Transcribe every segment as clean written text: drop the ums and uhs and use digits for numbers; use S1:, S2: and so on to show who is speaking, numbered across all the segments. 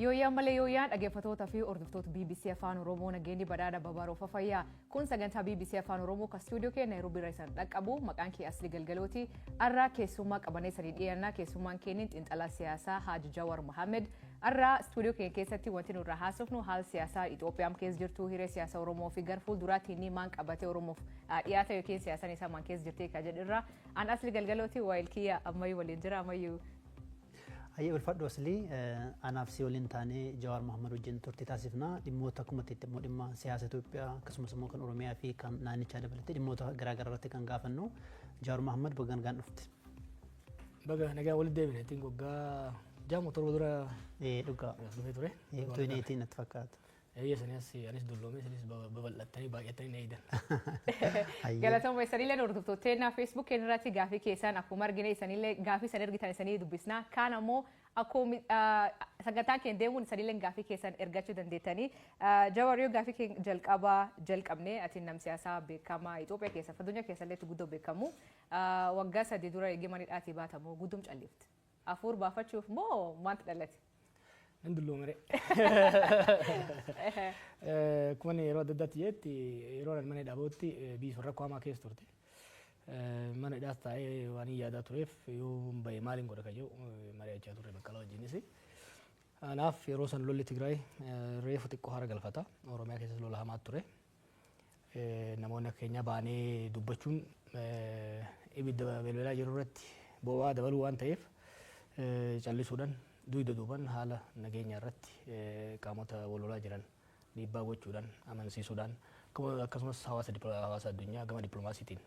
S1: Yooyaan malee yooyaan dhaggeeffattoota fi hordoftoota BBC Afaan Oromoo nageenyi badhaadha babaroo fafayyaa kun sagantaa BBC Afaan Oromoo kan stuudiyoo keenya Nairobi irraa isaan dhaqqabu maqaan kee Asli Galgalooti arraa keessummaa qabanee sadii dhiyaannaa keessummaan keenya xiinxalaa siyaasaa Haji Jowar Mohammad arraa stuudiyoo keenya keessatti wanti nurraa haasofnu haal siyaasaa Itoophiyaa keessa jirtu hiree siyaasa Oromoo fi garfuul duraatti inni maan qabatee Oromoof dhiyaata yookiin siyaasaan isaa maan keessa jirtee ka jedhirra an Asli Galgalooti waayilkiyya ammayyuu waliin jira ammayyuu
S2: Ayya ulfaadhu Asli anaaf si waliin taanee Jowar Mohammad wajjin turtii taasifna dhimmoota akkuma immoo dhimma siyaasa Itoophiyaa akkasumas immoo kan Oromiyaa fi kan naannichaa dabalatee dhimmoota garaagaraa irratti kan gaafannu Jowar Mohammad bagaan dhufte.
S3: Baga nagaa walitti deebine ittiin goggaa jaamu torba dura
S2: dhugaa
S3: dhufee ture.
S2: Tuuneetiin natti fakkaata.
S3: Anis dulloomee isinis babal'attanii baay'atanii na eedan.
S1: Galatoomaa isanillee hordoftoota Facebook irratti gaafii keessan akkuma argine isanillee gaafii san ergitan isanii dubbisna. Kaan ammoo akkuma sagantaan keenya deemuun isanillee gaafii keessan ergachuu dandeettanii. Jawar yoo gaafii keenya jalqabne ati nam siyaasaa beekamaa Itoophiyaa keessa addunyaa keessallee guddoo beekamu waggaa 3 dura eegimanidhaatii baatamu guddum callifte. Afuur baafachuuf moo maanta dhalate?
S3: Ndulloomere. Kuma yeroo adda addaatti jetti yeroo mana dhaabootti biisuu rakkoo hamaa keessa turte. Mana hidhaas taa'ee waan yaadaa tureef yoo bahe maaliin godha kan jedhu mari'achaa turre baqqalaa wajjinis. Kanaaf yeroo san lolli Tigraay reefu xiqqoo hara galfata. Oromiyaa keessas lola hamaa ture. Namoonni akka keenya baanee dubbachuun ibidda belbelaa jiru irratti boba'aa dabaluu waan ta'eef callisuudhaan duuda duuban haala nageenya irratti qaamota walolaa jiran dhiibbaa gochuudhaan amansiisuudhaan akkasumas hawaasa addunyaa gama dippiloomaasiitiin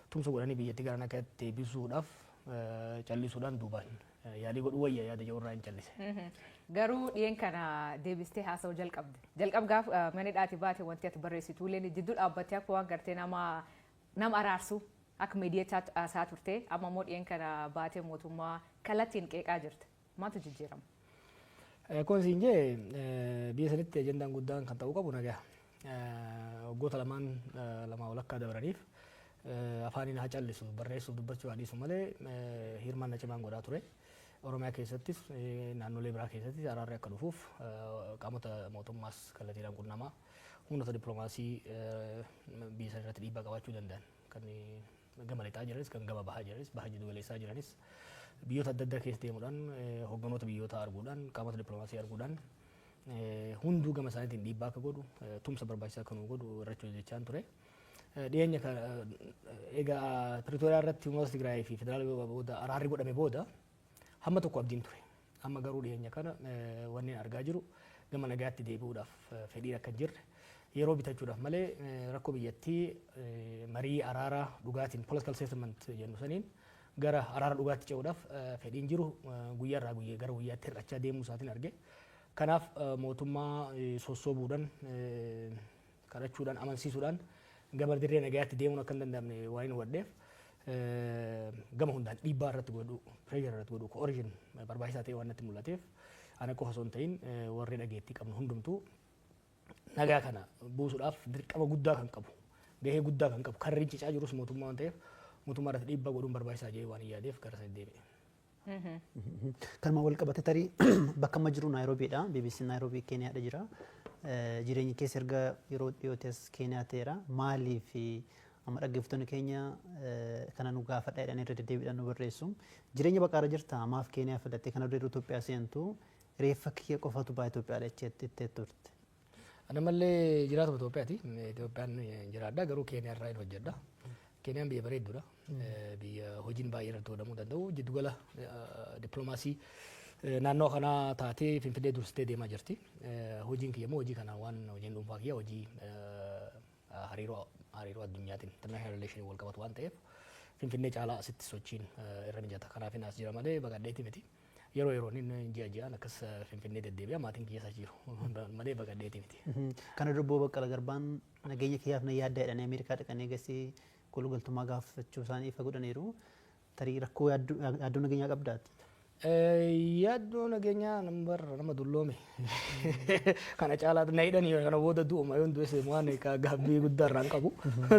S3: tumsa godhanii biyyatti gara akka deebisuudhaaf callisuudhaan duubaan yaalii godhu wayya yaada jirurraa hin callise.
S1: Garuu dhiyeen kana deebistee haasa'uu jalqabde. Jalqabgaaf mana hidhaati baate wanti ati barreessitu illee jidduu dhaabbattee akka waan gartee nama araarsu akka miidiyaa isaa turte amma immoo dhiyeen kana baatee mootummaa kallattiin qeeqaa jirte. Maaltu jijjiirama?
S3: Kun siin jee biyya sanitti ajandaan guddaan kan ta'uu qabu nagaa. Waggoota lama walakkaa dabaraniif afaaniin haa callisu barreessuuf dubbachuu haa dhiisu malee hirmaannaa cimaan godhaa ture. Oromiyaa keessattis naannolee biraa keessattis araarri akka dhufuuf qaamota mootummaas kallattiidhaan qunnamaa humnoota dippiloomaasii biyya sana irratti dhiibbaa qabaachuu danda'an kan gama lixaa jiranis kan gama bahaa jiranis baha jiddu galeessaa jiranis biyyoota adda addaa keessa deemuudhaan hogganoota biyyoota arguudhaan qaamota dippiloomaasii arguudhaan hunduu gama isaaniitiin dhiibbaa akka godhu tumsa barbaachisaa akka nu godhu irratti hojjechaan ture. Dhiyeenya egaa Pretooriyaa irratti uummata Tigraay fi federaala booda araarri godhame booda hamma tokko abdiin ture. Amma garuu dhiyeenya kana wanneen argaa jiru gama nagaatti deebi'uudhaaf fedhiin akka hin jirre yeroo bitachuudhaaf malee rakkoo biyyattii marii araaraa dhugaatiin political settlement jennu saniin gara araara dhugaatti ce'uudhaaf fedhiin jiru guyyaarraa gara guyyaatti hir'achaa deemuu isaatiin arge. Kanaaf mootummaa sossoobuudhaan kadhachuudhaan amansiisuudhaan gama dirree nagaatti deemuun akka hin danda'amne waan hin waddeef gama hundaan dhiibbaa irratti godhu pireeshar irratti godhu origin barbaachisaa ta'e waan natti mul'ateef ana qofa osoo hin ta'in warri dhageettii qabnu hundumtuu nagaa kana buusuudhaaf dirqama guddaa kan qabu gahee guddaa kan qabu kan rincicaa jirus mootummaa waan ta'eef mootummaa irratti dhiibbaa godhuun barbaachisaa jedhee waan yaadeef gara sana deebi'e.
S2: Kanuma wal qabate tarii bakka amma jiru Naayiroobiidha. BBC Naayiroobii Keeniyaadha jira. Jireenyi keessa erga yeroo dhiyootes Keeniyaa ta'eera. Maalii fi amma dhaggeeffattoonni keenya kana nu gaafadha jedhanii irra deddeebiidhaan nu barreessu. Jireenya baqaara jirta maaf Keeniyaa filattee kana dura Itoophiyaa seentu reeffa kiyya qofatu ba'a Itoophiyaadha jettee turte.
S3: Ana mallee jiraatuma Itoophiyaati. Itoophiyaan jiraadha garuu Keeniyaa irraa hin hojjedha. Keeniyaan biyya bareedduudha. Biyya hojiin baay'ee irratti godhamuu danda'u. Jiddugala dippiloomaasii naannoo kanaa taatee Finfinnee dursitee deemaa jirti. Hojiin kiyya immoo hojii kana waan hojiin dhuunfaa kiyya hojii hariiroo addunyaatiin international relation wal qabatu waan ta'eef Finfinnee caalaa asitti sochiin irra mijata. Kanaaf as jira malee baqadheetti miti. Yeroo yeroon ji'aan akkas Finfinnee deddeebi'a maatiin kiyya jiru malee baqadheetti miti.
S2: Kana dubboo Baqqala Garbaan nageenya kiyyaaf na yaadda jedhanii Ameerikaa dhaqanii gasii galtummaa gaafachuu isaanii ifa godhaniiru tarii rakkoo yaaddoo nageenyaa qabdaati.
S3: Yaaddoo nageenyaa nama dulloome kana caalaa na hidhanii kana booda du'uma yoon du'es waan gaabbii guddaa irraan qabu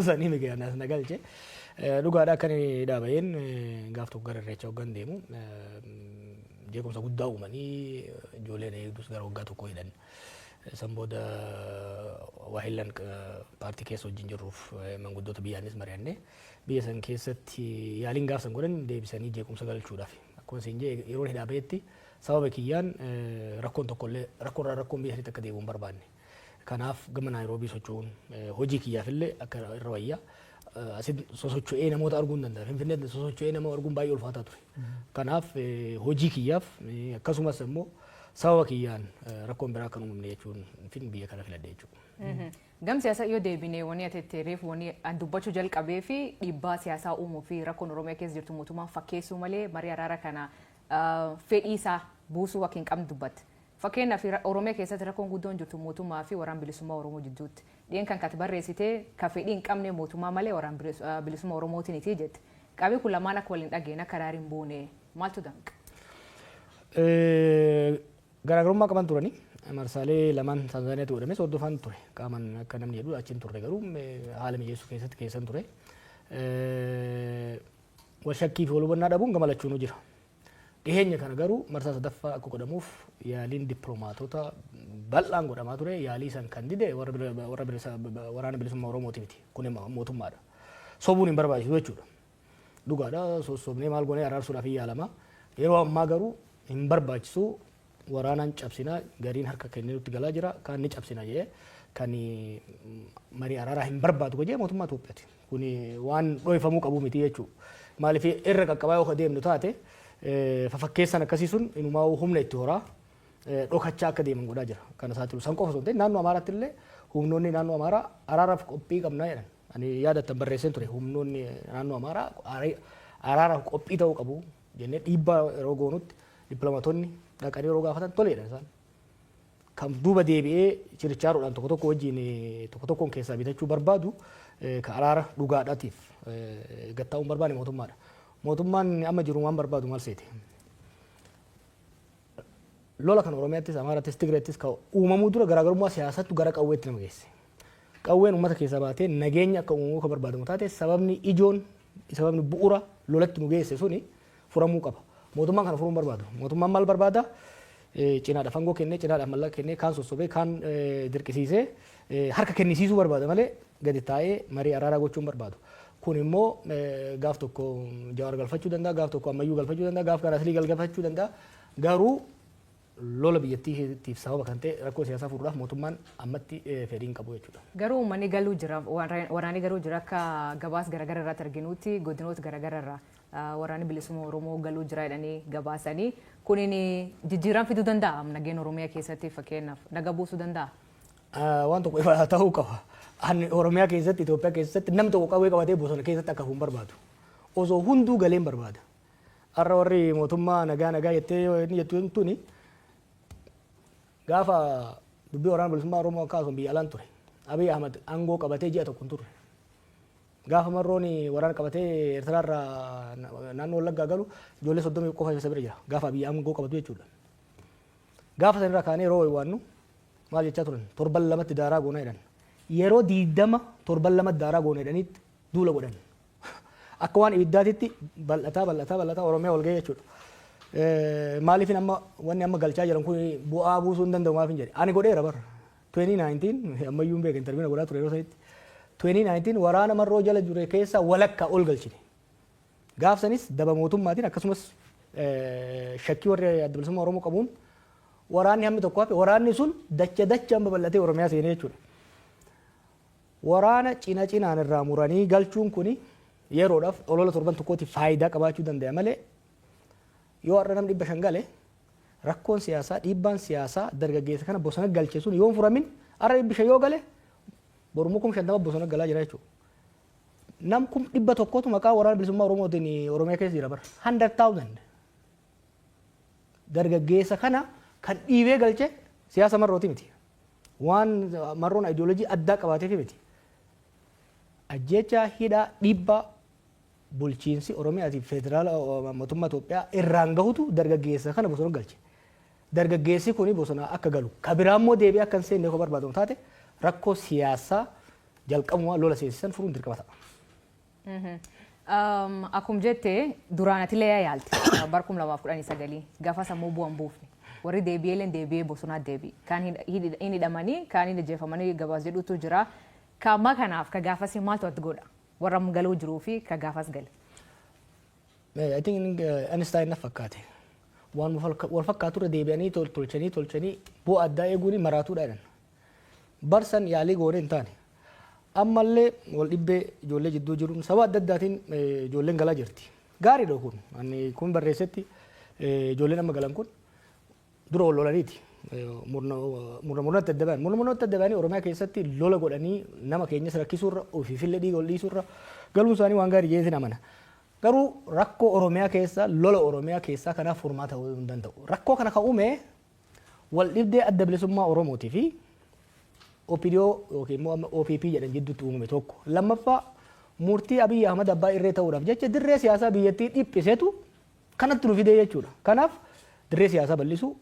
S3: sanii migaanaas na galche dhugaadhaa akka inni dhaabayeen gaaf tokko gara irreecha hoggan deemu jeequmsa guddaa uumanii ijoolleen eegdus gara waggaa tokko hidhan. San booda waahillan paartii keessa wajjin jirruuf manguddoota biyyaanis mari'annee biyya san keessatti yaaliin gaafsan godhan deebisanii jeequmsa galchuudhaaf. Akkuma isin jee yeroo hidhaa ba'etti sababa kiyyaan rakkoon tokkollee rakkoon biyya sanitti akka deebi'u hin barbaanne. Kanaaf gama Naayiroobii socho'uun hojii kiyyaafillee akka irra wayyaa asit sosocho'ee namoota arguu hin danda'a. Finfinneetti sosocho'ee nama arguun baay'ee ulfaataa ture. Kanaaf hojii kiyyaaf akkasumas immoo sababa kiyyaan rakkoon biraa kan uumamne jechuun fin biyya kana filadhe jechuudha.
S1: Gam siyaasa yoo deebinee wanni ati reef wanni an dubbachuu jalqabee fi dhiibbaa siyaasaa uumuu fi rakkoon Oromiyaa keessa jirtu mootummaan fakkeessuu malee marii araara kana fedhii isaa buusuu akka hin qabne dubbatte. Fakkeenyaaf Oromiyaa keessatti rakkoon guddoon jirtu mootummaa fi waraana bilisummaa Oromoo jidduutti. Dhiyeen kan kati barreessitee ka fedhii hin qabne mootummaa malee waraana bilisummaa Oromootiin itti jette. Qabii kun lamaan akka waliin dhageen akka daariin buune maaltu danqa?
S3: Garaagarummaa qaban turani. Marsaalee lamaan Tanzaaniyaatti godhames hordofaan ture. Qaaman akka namni jedhu achiin turre garuu haala mijeessuu keessatti keessan ture. Wal shakkii fi wal hubannaa dhabuun gamalachuun jira. Dhiheenya kana garuu marsaa sadaffaa akka godhamuuf yaaliin dippiloomaatota bal'aan godhamaa ture. Yaalii san kan dide waraana bilisummaa Oromooti miti. Kun mootummaadha. Sobuun hin barbaachisu jechuudha. Dhugaadha sossobnee maal goonee araarsuudhaaf hin yaalama. Yeroo ammaa garuu hin barbaachisu waraanaan cabsinaa gariin harka kennee nutti galaa jira. Kan ni cabsina jee kan marii araaraa hin barbaadu jee mootummaa Itoophiyaati. Kun waan dhoofamuu qabu miti jechuudha. Maaliif irra qaqqabaa yoo deemnu taate fafakkeessan akkasii sun inumaa humna itti horaa dhokachaa akka deeman godhaa jira. Kana saaxilu san qofa osoo hin ta'in naannoo Amaaraatti illee humnoonni naannoo Amaaraa araaraaf qophii qabnaa jedhan. Ani yaadattan barreesseen ture humnoonni naannoo Amaaraa araaraaf qophii ta'uu qabu jennee dhiibbaa yeroo goonutti dippiloomaatonni dhaqanii yeroo gaafatan toleedha isaan. Kan duuba deebi'ee chirichaaruudhaan tokko tokko wajjin tokko tokkoon keessaa bitachuu barbaadu ka araara dhugaadhaatiif gattaa'uun barbaade mootummaadha. Mootummaan amma jiru waan barbaadu maal seete? Lola kan Oromiyaattis, Amaarattis, Tigreettis ka uumamuu dura garaagarummaa siyaasattu gara qawweetti nama geesse. Qawween uummata keessaa baatee nageenya akka uumamuu ka barbaadamu taate sababni ijoon sababni bu'uura lolatti nu geesse suni furamuu qaba. Mootummaan kana furuun barbaadu. Mootummaan maal barbaada? Cinaadha fangoo kennee, cinaadha mallaqa kennee, kaan sossobee, kaan dirqisiisee harka kennisiisuu barbaada malee gadi taa'ee marii araaraa gochuun barbaadu. Kun immoo gaaf tokko Jawar galfachuu danda'a, gaaf tokko Ammayyuu galfachuu danda'a, gaaf kan Aslii galfachuu danda'a. Garuu lola biyyattiitiif sababa kan ta'e rakkoo siyaasaa furuudhaaf mootummaan ammatti fedhii hin qabu jechuudha.
S1: Garuu uummanni galuu jira, waraanni garuu jira akka gabaas garaagaraa irratti arginutti godinoota garaagaraa irraa waraanni bilisummaa Oromoo galuu jira jedhanii gabaasanii kunin jijjiirama fiduu danda'a nageenya Oromiyaa keessatti fakkeenyaaf naga buusuu danda'a.
S3: Waan tokko ifa ta'uu qaba. Ani Oromiyaa keessatti Itoophiyaa keessatti nam tokko qawwee qabatee bosona keessatti akka hin barbaadu. Osoo hunduu galeen barbaada. Har'a warri mootummaa nagaa jettee inni jettu tuni gaafa dubbii waraana bilisummaa Oromoo kaasuun biyya alaan ture. Abiy Ahmad aangoo qabatee ji'a tokko hin turre. Gaafa marrooni waraana qabatee Eertiraarraa naannoo Wallaggaa galu ijoollee 30 qofa isa bira jira. Gaafa Abiy aangoo qabatu jechuudha. Gaafa sanirraa kaanee yeroo waannu maal jechaa turan? Torban lamatti daaraa goona jedhan. Yeroo 20 torban lamatti daaraa goona jedhanitti duula godhan. Akka waan ibiddaatitti bal'ataa Oromiyaa wal ga'ee jechuudha. Maaliif amma wanni amma galchaa jiran kun bu'aa buusuu hin danda'u maaf hin jedhe. Ani godheera bara. 2019 ammayyuu hin beekan interviina godhaa ture yeroo sanitti. 2019 waraana marroo jala jure keessa walakkaa ol galchine. Gaafsanis daba mootummaatiin akkasumas shakkii warri adda bilisummaa Oromoo qabuun waraanni hammi tokko hafe waraanni sun dacha babal'atee Oromiyaa seenee jechuudha. Waraana cinaan irraa muranii galchuun kuni yeroodhaaf olola torban tokkootiif faayidaa qabaachuu danda'a malee yoo har'a namni 500 gale rakkoon siyaasaa dhiibbaan siyaasaa dargaggeessa kana bosona galche sun yoo furamin har'a 500 yoo gale borumuu 50 bosona galaa jira jechuudha. Nam 100 maqaa waraana bilisummaa Oromootiin Oromiyaa keessa jira bara 100,000 dargaggeessa kana kan dhiibee galche siyaasa marrooti miti. Waan marroon ideoloojii addaa qabaateef miti. Ajjecha hidhaa dhiibbaa bulchiinsi Oromiyaatiif federaala mootummaa Itoophiyaa irraan gahutu dargaggeessa kana bosona galche. Dargaggeessi kuni bosona akka galu kabiraan immoo deebi'ee akka hin seenne yoo barbaadamu taate rakkoo siyaasaa jalqabuma lola seesisan furuun dirqama ta'a.
S1: Akkuma jette duraanatilee yaalti barkum 2019 gaafa sammuu bu'an buufne warri deebi'ee deebi'ee bosonaa deebi'e kan hin hidhamanii kan hin ajjeefamanii gabaas jedhutu jira. Kaammaa kanaaf ka gaafas maaltu ati godha warra galuu jiruu fi ka gaafas gale.
S3: I think Einstein na fakkaate. Waan wal fakkaatu irra deebi'anii tolchanii bu'aa addaa eeguun maraatuudha jedhan. Barsan yaalii goone hin taane. Ammallee wal dhibbee ijoollee jidduu jiruun saba adda addaatiin ijoolleen galaa jirti. Gaariidha kun. Ani kun barreessetti ijoolleen amma galan kun dura wal lolaniiti. Murnoota adda bayan. Murnoota adda bayanii Oromiyaa keessatti lola godhanii nama keenyas rakkisuurra ofiifillee dhiiga ol dhiisuurra galuun isaanii waan gaarii jeesin amana. Garuu rakkoo Oromiyaa keessa lola Oromiyaa keessaa kanaaf furmaata ta'uu hin danda'u. Rakkoo kana kan uume wal dhibdee adda bilisummaa Oromootii fi OPDO yookiin immoo OPP jedhan jidduutti uumame tokko. Lammaffaa murtii Abiy Ahmad abbaa irree ta'uudhaaf jecha dirree siyaasaa biyyattii dhiphiseetu kanatti nu fidee jechuudha. Kanaaf dirree siyaasaa bal'isuu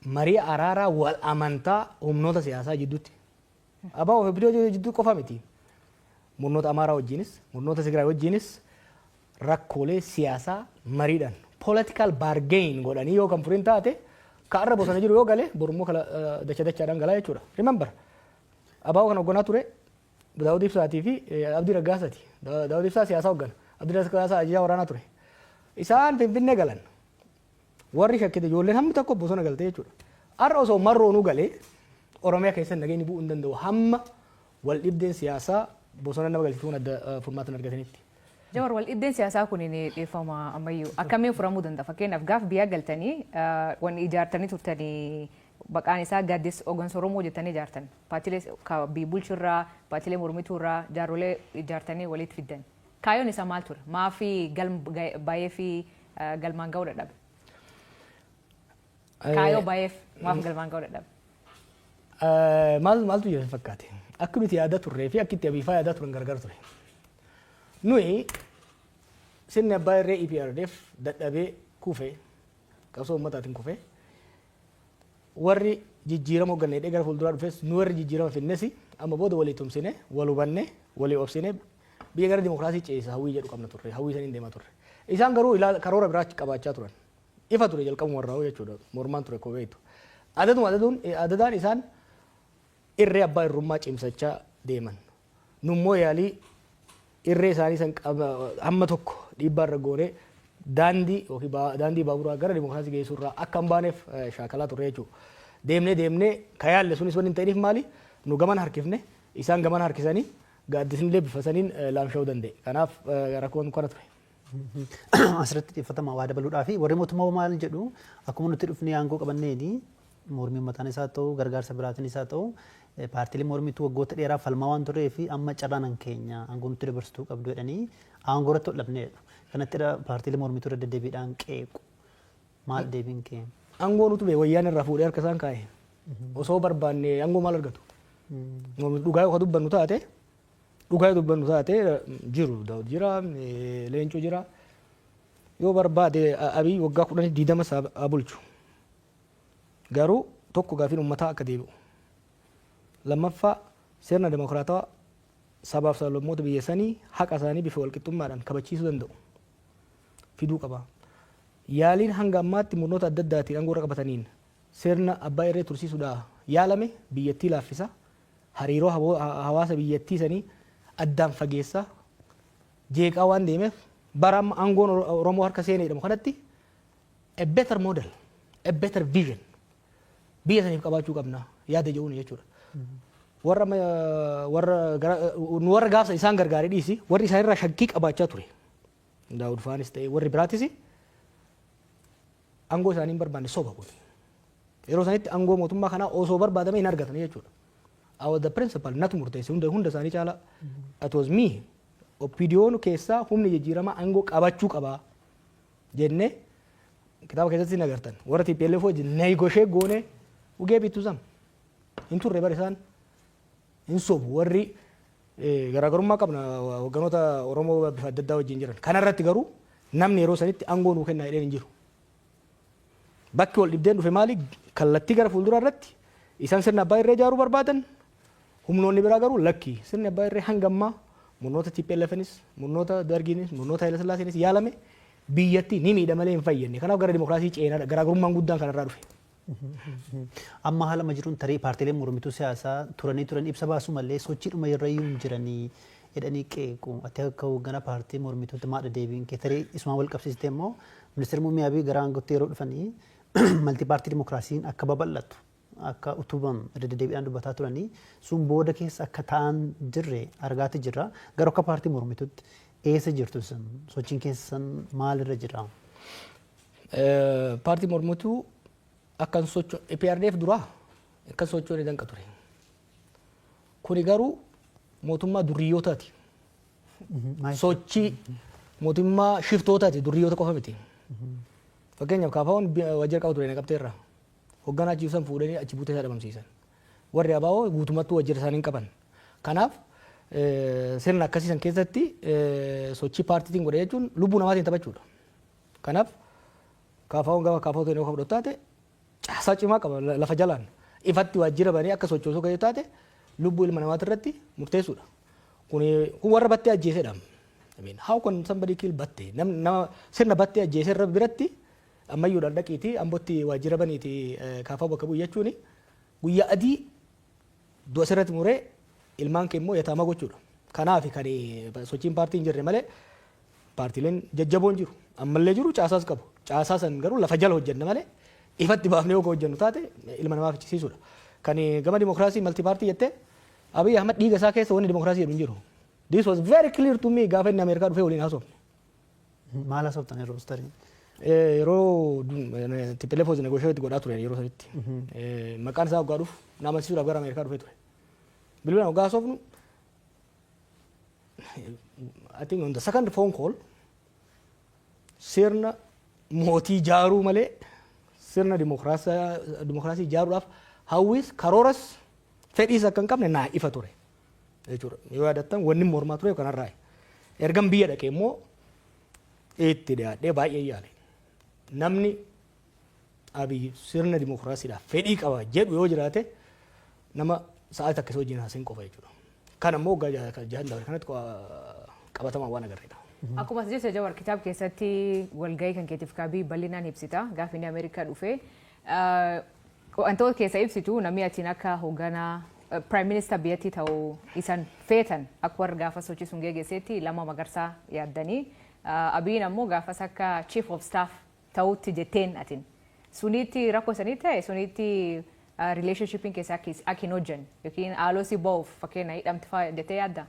S3: marii araaraa wal amantaa humnoota siyaasaa jidduutti. Abbaa OPDO jidduu qofa miti. Murnoota Amaaraa wajjinis, murnoota Tigraay wajjinis rakkoolee siyaasaa mariidhaan political bargain godhanii yoo kan furiin taate kaarra bosona jiru yoo gale borummoo kala dachaadhaan galaa jechuudha. Remember abaa'oo kan hoogganaa ture Daawud Ibsaatii fi Abdii Raggaasaati. Daawud Ibsaa siyaasaa hooggana. Abdii Raggaasaa ajajaa waraanaa ture. Isaan Finfinnee galan warri shakkite ijoolleen hammi tokko bosona galte jechuudha. Har'a osoo marroonuu galee Oromiyaa keessatti nageenyi bu'uu hin danda'u hamma wal dhibdeen siyaasaa bosona nama galchisuun adda furmaatan argatanitti.
S1: Jawar wal dhibdeen siyaasaa kun ni dhiifama ammayyuu akkamiin furamuu danda'a fakkeenyaaf gaaf biyyaa galtanii wanni ijaartanii turtanii baqaan isaa gaaddis hooggansa Oromoo jettanii ijaartan paartiilee biyya bulchurraa paartiilee mormituurraa jaarsolee ijaartanii walitti fiddan kaayyoon isaa maal ture maafi baay'ee fi galmaan ga'uu dadhabe kaayyoo baay'eef maaf galmaan ga'uu dadhabe.
S3: Maaltu jira fakkaate akka nuti yaada turree fi akka itti abiifaa yaada turan gargar ture. Nuyi sirni abbaa irree EPRDF dadhabee kufe qabsoo uummataatiin kufe warri jijjiirama hoggannee gara fuulduraa dhufes nu warri jijjiirama finnesi amma booda walii tumsine wal hubanne walii obsine biyya gara dimokiraasii ceesa hawwii jedhu qabna turre hawwii saniin deemaa turre. Isaan garuu karoora biraa qabaachaa turan ifa ture jalqabuma warraa jechuudha mormaan ture koo beektu. Adadaan isaan irree abbaa irrummaa cimsachaa deeman. Nummoo yaalii irree isaanii san hamma tokko dhiibbaa irra goonee daandii baaburaa gara dimokiraasii geessuurraa akka hin baaneef shaakalaa turre jechuudha. Deemnee ka yaalle sunis wanni hin ta'iniif maali nu gaman harkifne isaan gaman harkisanii gaaddisnillee bifa saniin laamsha'uu danda'e. Kanaaf rakkoon kana ture.
S2: Asirratti xiyyeeffatamaa waa dabaluudhaa fi warri mootummaa maal jedhu akkuma nuti dhufnee aangoo qabanneeni mormii mataan isaa ta'u gargaarsa biraatiin isaa ta'u paartiilee mormituu waggoota dheeraa falmaa waan turree fi amma carraan keenya aangoo nuti dabarsituu qabdu jedhanii aangoo irratti hodhabneedha. Kanatti paartiilee mormituu irra deddeebiidhaan qeequ. Maal deebiin kee?
S3: Aangoo nuti wayyaan irraa fuudhee harka isaan kaa'e. Osoo barbaanne aangoo maal argatu? Dhugaa yoo dubbannu taate jiru Daawud jira Leencoo jira yoo barbaade Abiy waggaa 10 isaa bulchu. Garuu tokko gaafiin uummataa akka deebi'u. Lammaffaa sirna demokraatawaa sabaaf sablammoota biyya sanii haqa isaanii bifa walqixxummaadhaan kabachiisuu danda'u fiduu qaba. Yaaliin hanga ammaatti murnoota adda addaatiin aangoo irra qabataniin sirna abbaa irree tursiisuudhaan yaalame biyyattii laaffisa. Hariiroo hawaasa biyyattii sanii addaan fageessa jeeqaa waan deemeef bara amma aangoon Oromoo harka seenee jedhamu kanatti a better model, a better vision biyya saniif qabaachuu qabna yaada jedhuun jechuudha. Warra gaafsa isaan gargaaree dhiisi warri isaan irraa shakkii qabaachaa ture. Daawud Faanis ta'e warri biraatis aangoo isaanii hin barbaanne soba kun. Yeroo sanitti aangoo mootummaa kanaa osoo barbaadame hin argatan jechuudha. I was the principal natu murteesse hunda isaanii caala. It was me. OPDO'n keessaa humni jijjiiramaa aangoo qabachuu qabaa jennee kitaaba keessatti nagartan. Warra TPLF wajjin negoshee goone ugee bittu sam. Hin turre bara isaan hin sobu warri garaagarummaa qabna hogganoota Oromoo bifa adda addaa wajjin jiran. Kanarratti garuu namni yeroo sanitti aangoo nuu kennaa jedheen hin jiru. Bakki wal dhibdeen dhufe maali kallattii gara fuulduraa irratti isaan sirna abbaa irree ijaaruu barbaadan humnoonni biraa garuu lakki sirni abbaa irree hanga ammaa murnoota TPLFnis, murnoota Dargiinis, murnoota Haile Sillaaseenis yaalame biyyatti ni miidha malee hin fayyadne. Kanaaf gara dimokiraasii ceenaadha. Garaagarummaan guddaan kanarraa dhufe.
S2: Amma haala amma jiruun tarii paartiileen mormituu siyaasaa turan ibsa baasu malee sochiidhuma irra iyyuu jiranii jedhanii qeequ. Ati akka hoogganaa paartii mormituutti maadha deebiin kee tarii isumaan wal qabsiistee immoo ministeerri muummee Abiy gara aangootti yeroo dhufanii malti paartii dimokiraasiin akka babal'atu akka utubam deddeebiidhaan dubbataa turanii sun booda keessa akka ta'an jirre argaati jirra. Gara akka paartii mormituutti eessa jirtu sun sochiin keessan maalirra jira?
S3: Paartii mormituu akkan sochoo EPRDF duraa akkan sochoo ni danqa ture. Kuni garuu mootummaa durriyootaati. Sochii mootummaa shiftootaati durriyoota qofa miti. Fakkeenyaaf kaafaawwan wajjira qabu ture naqabteerra. Hoogganaa achi ibsan fuudhanii achi buutee isaa dhabamsiisan. Warri abaa'oo guutummattuu wajjira isaanii hin qaban. Kanaaf sirna akkasiisan keessatti sochii paartiitiin godhe jechuun lubbuu namaatiin taphachuudha. Kanaaf kaafaawwan gaafa kaafaawwan ta'e fudhatu taate caasaa cimaa qaba lafa jalaan ifatti waajjira banee akka sochoosuu ga'ee taate lubbuu ilma namaati irratti murteessuudha. Kun warra battee ajjeesedha. How can somebody kill battee? Nama sirna battee ajjeesee irra biratti ammayyuudhaan dhaqiitii ambotti waajjira baniiti kaafaa bakka bu'u jechuun guyyaa adii du'a sirratti muree ilmaan kee immoo yataama gochuudha. Kanaaf kan sochiin paartii hin jirre malee paartiileen jajjaboon jiru. Ammallee jiru caasaas qabu. Caasaa san garuu lafa jala hojjenna malee ifatti baafnee yoo hojjennu taate ilma namaa fichisiisuudha. Kan gama dimokiraasii malti paartii jettee Abiy Ahmed dhiiga isaa keessa wanni dimokiraasii jedhu hin jiru. This was very clear to me gaafa inni Ameerikaa dhufee waliin haasofne.
S2: Maal haasoftan yeroo starii?
S3: Yeroo TPLF was negotiate godhaa ture yeroo sanitti. Maqaan isaa waggaa dhufu nama amansiisuudhaaf gara Ameerikaa dhufee ture. Bilbilaan waggaa haasofnu I think on the second phone call sirna mootii ijaaruu malee sirna dimokiraasii ijaaruudhaaf hawwis karooras fedhiis akka hin qabne naa ifa ture. Jechuudha. Yoo yaadattan wanni mormaa ture kanarraa. Ergan biyya dhaqee immoo itti dhiyaadhee baay'ee yaale. Namni Abiy sirna dimokiraasiidhaaf fedhii qaba jedhu yoo jiraate nama sa'aatii akkasii wajjin haasa'in qofa jechuudha. Kan ammoo jahan dabre kanatti qabatamaa waan agarreedha.
S1: Akkuma jecha Jawar kitaaba keessatti walgahii kan keetiif kaabii bal'inaan ibsita. Gaafa inni Ameerikaa dhufe wantoota keessa ibsitu namni achiin akka hoogganaa Prime Minister biyyattii ta'uu isan feetan akka warra gaafa sochii sun geggeessetti Lammaa Magarsaa yaaddanii Abiyyiin ammoo gaafas akka Chief of Staff ta'uutti jetteen atin. Sunitti rakkoo sanii ta'e sunitti relationshipiin keessa akka hin hojjenne yookiin haaloo si ba'uuf fakkeenya hidhamti fa'aa jettee yaadda?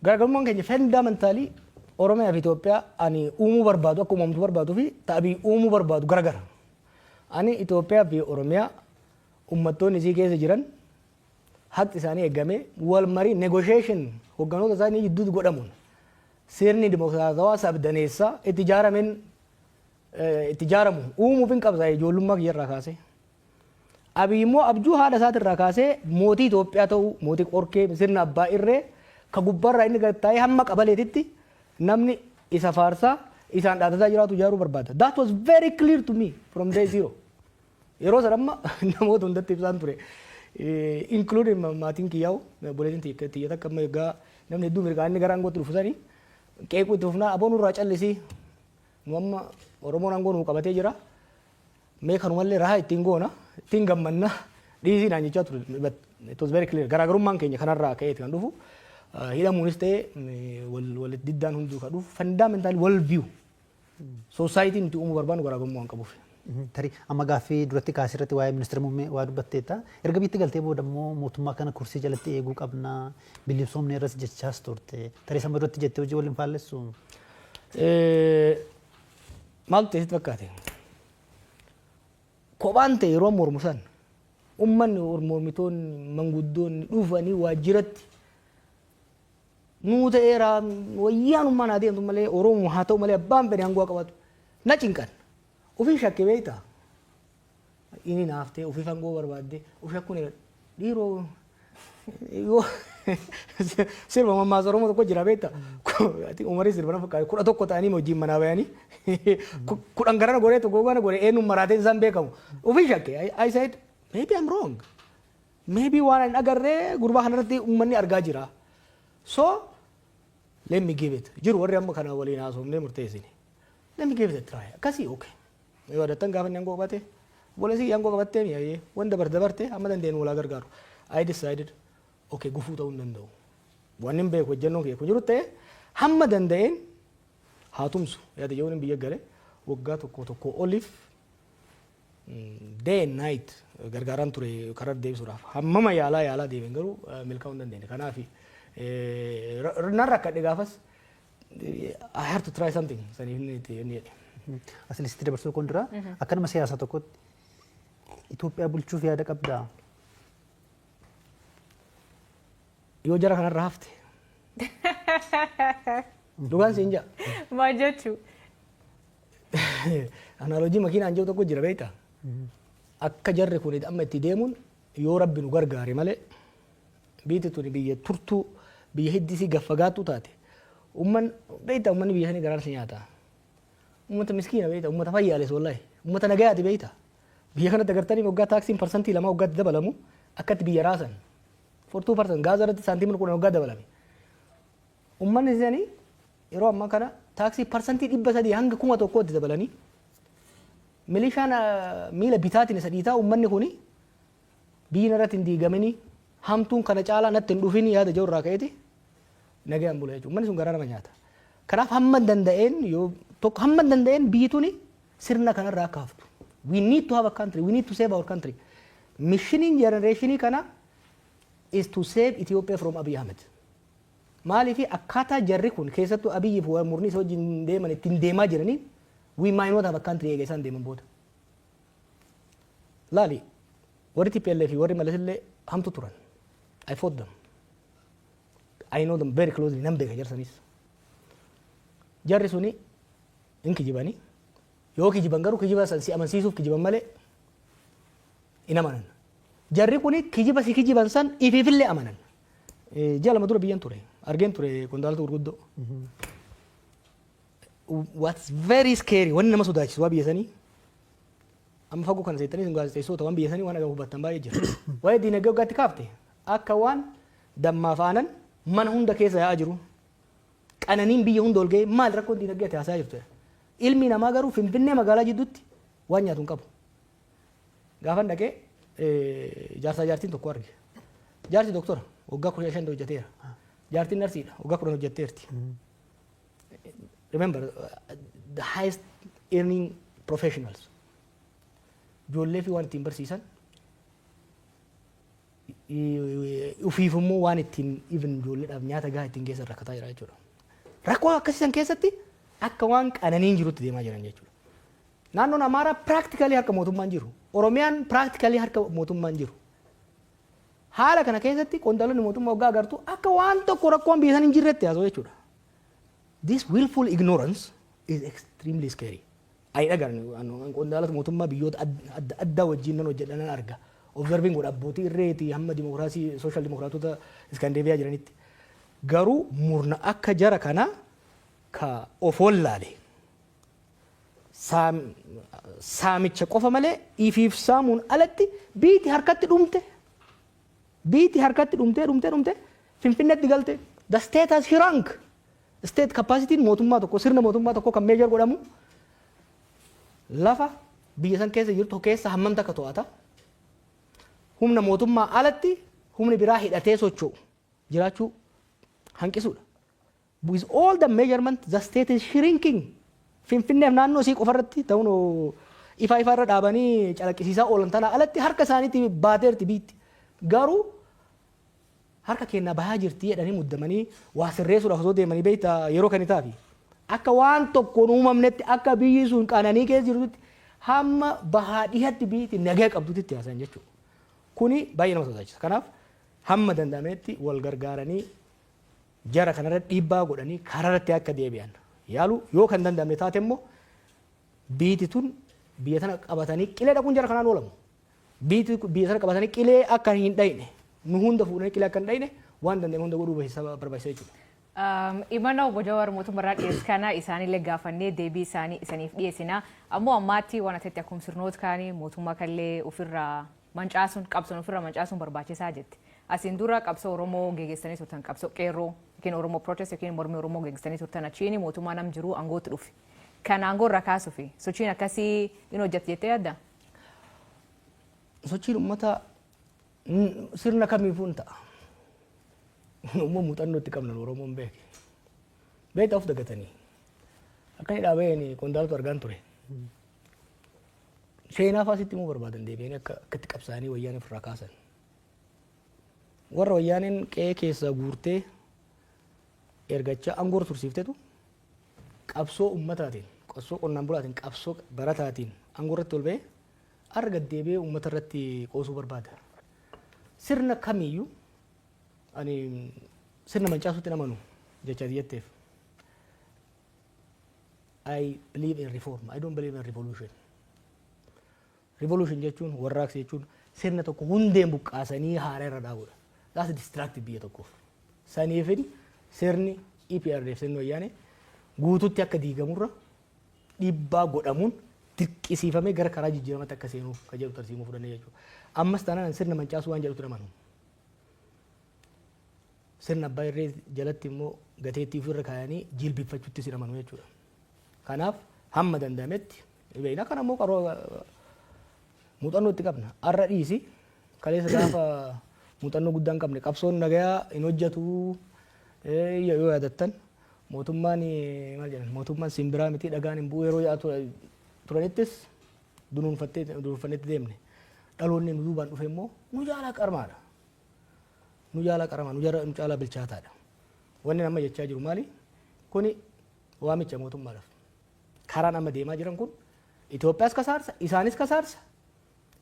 S3: Garaagarummaan keenya fundamentaalii Oromiyaa fi Itoophiyaa ani uumuu barbaadu akka uumamtu barbaaduu fi Abiy uumuu barbaadu garagara. Ani Itoophiyaa fi Oromiyaa ummattoonni isii keessa jiran haqi isaanii eegamee wal marii negotiation hogganoota isaanii gidduutti godhamuun sirni dimokiraatawaa sabdaneessaa itti ijaaramu uumuuf hin qabsaa ijoollummaa kiyyarraa kaasee. Abiy immoo abjuu haadha isaatirraa kaasee mootii Itoophiyaa ta'uu mootii qorkee sirna abbaa irree ka gubbarraa inni gattaa'ee hamma qabaleetitti namni isa faarsaa isaan dhaatataa jiraatu ijaaruu barbaada. That was very clear to me from day zero. Yeroo sadamma namoota hundatti ibsaan ture. Including maatiin kiyyaa'u boleetiin xiyyeeta akka amma egaa namni hedduu mirgaa inni gara aangootti dhufusanii qeequu itti fufnaa aboon irraa callisii nu amma Oromoon aangoo nu qabatee jira. Mee kanumallee rahaa ittiin goona ittiin gammanna dhiisii naan jechaa ture. It was very clear. Garaagarummaan keenya kanarraa ka'eeti kan dhufu hidhamuunis ta'e wal diddaan hunduu kan dhufu fundamentally wal view society nuti uumuu barbaannu garaagarummaa waan qabuuf.
S2: Tarii amma gaaffii duratti kaasirratti waa'ee ministeera muummee waa dubbatteetta. Erga bitti galtee booda immoo mootummaa kana kursii jalatti eeguu qabna bilisoomne irras jechaas turte. Tarii sama duratti jettee hojii waliin faallessu.
S3: Maaltu teessitti fakkaate? Kophaan ta'e yeroo mormu san uummanni mormitoonni manguddoonni dhufanii waajjiratti nuu ta'eera wayyaanummaan haa deemtu malee Oromoo haa ta'u malee abbaan fedhe aangoo qabatu na cinqan. Ufii shakkii beekta. Inni naaftee ufii fangoo barbaadde ufii shakkuun dhiiroo yoo sirba mammaasa Oromoo tokko jira beekta. Umarii sirba na fakkaate 11 ta'anii hojiin manaa bayanii 10 garana godhee tokko godhee eenyuun maraatee isaan beekamu. Ufii shakkii I said maybe I'm wrong. maybe waan hin agarree gurbaa kanarratti uummanni argaa jira. So let me give it. Jiru warri amma kana waliin haasofnee murteessine. Let me give it a try. Akkasii okay. Yoo adattan gaafa inni aangoo qabate boleessi aangoo qabattee mi'aayee wanda dabarte amma dandeenyu walaa gargaaru. I decided okay gufuu ta'uu hin danda'u. Waan hin beeku hojjennoo kee kun jiru ta'e hamma danda'een haa tumsu. Yaada yoo inni biyya gale waggaa tokko oliif day and night gargaaraan ture karaa deebisuudhaaf hammama yaalaa deebiin garuu milkaa'uu hin dandeenye. Kanaaf nan rakkadhe gaafas I have to try something. Saniif inni jedhe.
S2: Asilitti dabarsuu kun dura akkanuma siyaasa tokkotti Itoophiyaa bulchuuf yaada qabdaa?
S3: Yoo jara kanarra hafte dhugaan siin jaa.
S1: Maal jechuu?
S3: Anaalojii makiinaan jiru tokko jira beektaa? Akka jarri kun amma itti deemuun yoo rabbi nu gargaare malee biyyi tuni biyya turtuu biyya hiddisii gaffagaattuu taate beektaa uummanni biyya sanii garaarsi nyaata. Uummata miskiina beektaa ummata fayyaalessa wallahi ummata nagayaati beektaa. Biyya kanatti agartanii waggaa taaksiin parsantii 2 waggaatti dabalamu akkatti biyya raasan 42% gaazaa irratti saantiimii 10 waggaa dabalame. Uummanni isaanii yeroo ammaa kana taaksii parsantii 300 hanga 1,000tti dabalanii milishaan miila bitaatiin isa dhiitaa uummanni kuni biyyi irratti hin diigamanii hamtuun kana caalaa natti hin dhufin yaada jirurraa ka'eeti nagayaan bula jechuudha. Uummanni sun garaa nama nyaata. Kanaaf hamma danda'een biyyi tuni sirna kanarraa akka haftu. We need to have a country. We need to save our country. Missioning generation kana is to save Ethiopia from Abiy Ahmed. Maaliif akkaataa jarri kun keessattuu Abiy fi murni isa wajjin deeman ittiin deemaa jiranii we might not have a country eega isaan deeman booda. Laali warri TPLF fi warri Malasillee hamtu turan. I fought them. I know them very closely. Nan beeka jarsanis. Jarri suni in kijibanii yoo kijiban garuu kijiba san si amansiisuuf kijiban malee in amanan. Jarri kuni kijiba si kijiban san ifiifillee amanan. Jaalama dura biyyan ture. Argeen ture qondaalota gurguddoo. What's very scary wanni nama sodaachisu waa biyya sanii amma fagoo kana seettanii gaazexeessota waan biyya sanii waan aga hubattan baay'ee jira. Waa'ee diinagdee waggaatti kaafte akka waan dammaaf aanan mana hunda keessa yaa'aa jiru. Qananiin biyya hunda ol ga'ee maal rakkoon diinagdee ati haasaa jirtu. Ilmi namaa garuu Finfinnee magaalaa jidduutti waan nyaatu hin qabu. Gaafan dhaqee jaarsaa jaartiin tokko arge. Jaarsi doktora waggaa 15 hojjeteera. Jaartiin narsiidha waggaa 10 hojjetteerti. Remember the highest earning professionals. Ijoollee fi waan ittiin barsiisan ufiifummoo waan ittiin even ijoolleedhaaf nyaata gahaa ittiin geessan rakkataa jira jechuudha. Rakkoo akkasiisan keessatti akka waan qananiin jirutti deemaa jiran jechuudha. Naannoon Amaaraa practically harka mootummaan jiru. Oromiyaan practically harka mootummaan jiru. Haala kana keessatti qondaalonni mootummaa waggaa agartu akka waan tokko rakkoon biyya sana hin jirretti haasa'u jechuudha. This willful ignorance is extremely scary. Ai dhagarni qondaalota mootummaa biyyoota adda wajjin nan hojjedhan arga. Observing godha abbootii irreetii hamma dimokiraasii social dimokiraatota Iskaandeebiyaa jiranitti. Garuu murna akka jara kana ka of wallaale saamicha qofa malee ifiif saamuun alatti biiti harkatti dhumte Finfinneetti galte. The state has shrunk. State capacity mootummaa tokko sirna mootummaa tokko kan meejor godhamu lafa biyya san keessa jirtu keessa hammamta akka to'ata. Humna mootummaa alatti humni biraa hidhatee socho'u jiraachuu hanqisuudha. With all the measurement the state is shrinking. Finfinneef naannoo isii qofarratti ta'uun ifa irra dhaabanii calaqqisiisaa oolan tanaa alatti harka isaaniitti baateerti biitti. Garuu harka kennaa bahaa jirti jedhanii muddamanii waa sirreessuudhaaf osoo deemanii beektaa yeroo kan itaafi. Akka waan tokkoon uumamnetti akka biyyi sun qananii keessa jirtutti hamma bahaa dhihatti biitti nagaa qabdutti haasayan jechuudha. Kuni baay'ee nama sodaachisa. Kanaaf hamma danda'ametti wal gargaaranii jara kanarratti dhiibbaa godhanii karaarratti akka deebi'an yaalu yoo kan danda'amne taate immoo biitti tun biyya tana qabatanii qilee dhaquun jara kanaan oolamu. Biyya tana qabatanii qilee akka hin dhayne nu hunda fuudhanii qilee akka hin dhayne waan danda'ame hunda godhuu barbaachisa jechuudha.
S1: Imana obbo Jawar mootummaa dhiyeessu kana isaanillee gaafannee deebii isaanii isaniif dhiyeessina. Ammoo ammaatti waan ati akkuma sirnoota kaanii mootummaa kallee ofirraa mancaasuun qabsoon ofirra mancaasuun barbaachisaa jetti. Asiin dura qabsoo Oromoo geggeessanii turtan qabsoo qeerroo yookiin Oromoo protest yookiin mormii Oromoo geggeessanii turtan achiin mootummaa nam jiru aangootti dhufe. Kan aangoo irra kaasuuf sochiin akkasii hin hojjette jettee yaadda?
S3: Sochiin uummata sirna kamiifuu hin ta'a. Uummanni muuxannoo itti qabnan Oromoon beeke. Beektaa of dagatanii. Akkani dhaabeen qondaaltu argaan ture. Seenaa faasitti immoo barbaadan deebi'anii akka itti qabsaanii wayyaanee ofirraa kaasan. Warra wayyaaneen qe'ee keessaa guurtee ergachaa aangoo tursiiftetu qabsoo ummataatiin, qabsoo qonnaan bulaatiin, qabsoo barataatiin aangoo irratti ol ba'ee arga deebi'ee uummata irratti qoosuu barbaada. Sirna kamiyyuu ani sirna mancaasuutti namanu jecha jetteef. I believe in reform. I don't believe in revolution. Revolution jechuun warraaqsa jechuun sirna tokko hundeen buqqaasanii haaraa irra dhaabuudha. That's destructive biyya tokkoof. Saniifin sirni EPRDF sirni wayyaanee guututti akka diigamurra dhiibbaa godhamuun dirqisiifamee gara karaa jijjiiramatti akka seenuuf ka jedhu tarsiimuu fudhannee jechuudha. Ammas taanaan sirna mancaasuu waan jedhutu namanu. Sirna abbaa irree jalatti immoo gateettii ofirra kaayanii jilbifachuutti si namanu jechuudha. Kanaaf hamma danda'ametti beekna kana immoo qaroo muuxannoo itti qabna. Har'a dhiisi kaleessa gaafa muuxannoo guddaa hin qabne qabsoon nagayaa hin hojjetu yoo yaadattan mootummaan maal jedhan mootummaan simbiraa miti dhagaan hin bu'u yeroo yaa'u turanittis dunuunfannetti deemne dhaloonni nu duubaan dhufe immoo nu jaalaa qarmaadha. Nu jaalaa qarmaa nu caalaa bilchaataadha. Wanni nama jechaa jiru maali? Kuni waamicha mootummaadhaaf. Karaan amma deemaa jiran kun Itoophiyaas kasaarsa isaanis kasaarsa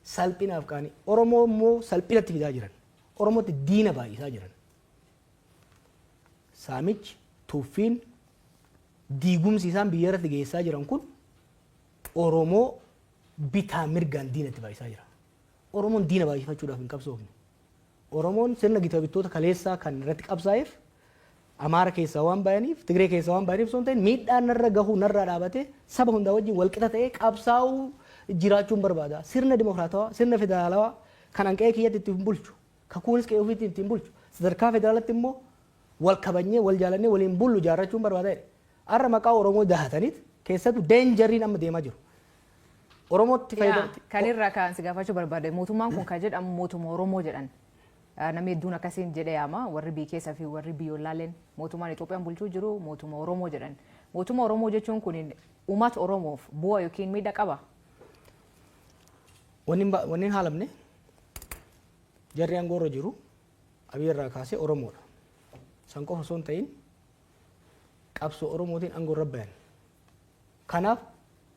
S3: salphinaaf kaanii Oromoo immoo salphinatti fidaa jiran Oromootti diina baay'isaa jiran saamichi tuffiin diigumsi isaan biyya irratti geessaa jiran kun Oromoo bitaa mirgaan diinatti baay'isaa jira. Oromoon diina baay'ifachuudhaaf hin qabsoofne. Oromoon sirna gita bittoota kaleessaa kan irratti qabsaa'eef Amaara keessaa waan bayaniif Tigree keessaa waan bayaniif son ta'in miidhaan narra gahuu narraa dhaabatee saba hundaa wajjin walqixa ta'ee qabsaa'uu jiraachuun barbaada. Sirna dimokiraatawaa, sirna federaalawaa kan hanqee kiyyatti ittiin bulchu, kan kunis qe'ee ofiitti ittiin bulchu, sadarkaa federaalatti immoo wal kabanyee wal jaalannee waliin bullu jaarrachuun barbaada. Har'a maqaa Oromoo dahataniit keessattuu deenjariin amma deemaa jiru. Oromootti fayyadamti.
S1: Kan irraa kan si gaafachuu barbaade mootummaan kun kan jedhamu mootummaa Oromoo jedhan. Namni hedduun akkasiin jedhee yaama warri biyya keessaa fi warri biyyoolaaleen mootummaan Itoophiyaan bulchuu jiru mootummaa Oromoo jedhan. Mootummaa Oromoo jechuun kun uummata Oromoof bu'aa yookiin miidhaa qaba.
S3: Wanni hin haalamne jarri aangoo irra jiru Abiy irraa kaasee Oromoodha. San qofa osoo hin ta'in qabsoo Oromootiin aangoo irra bayan. Kanaaf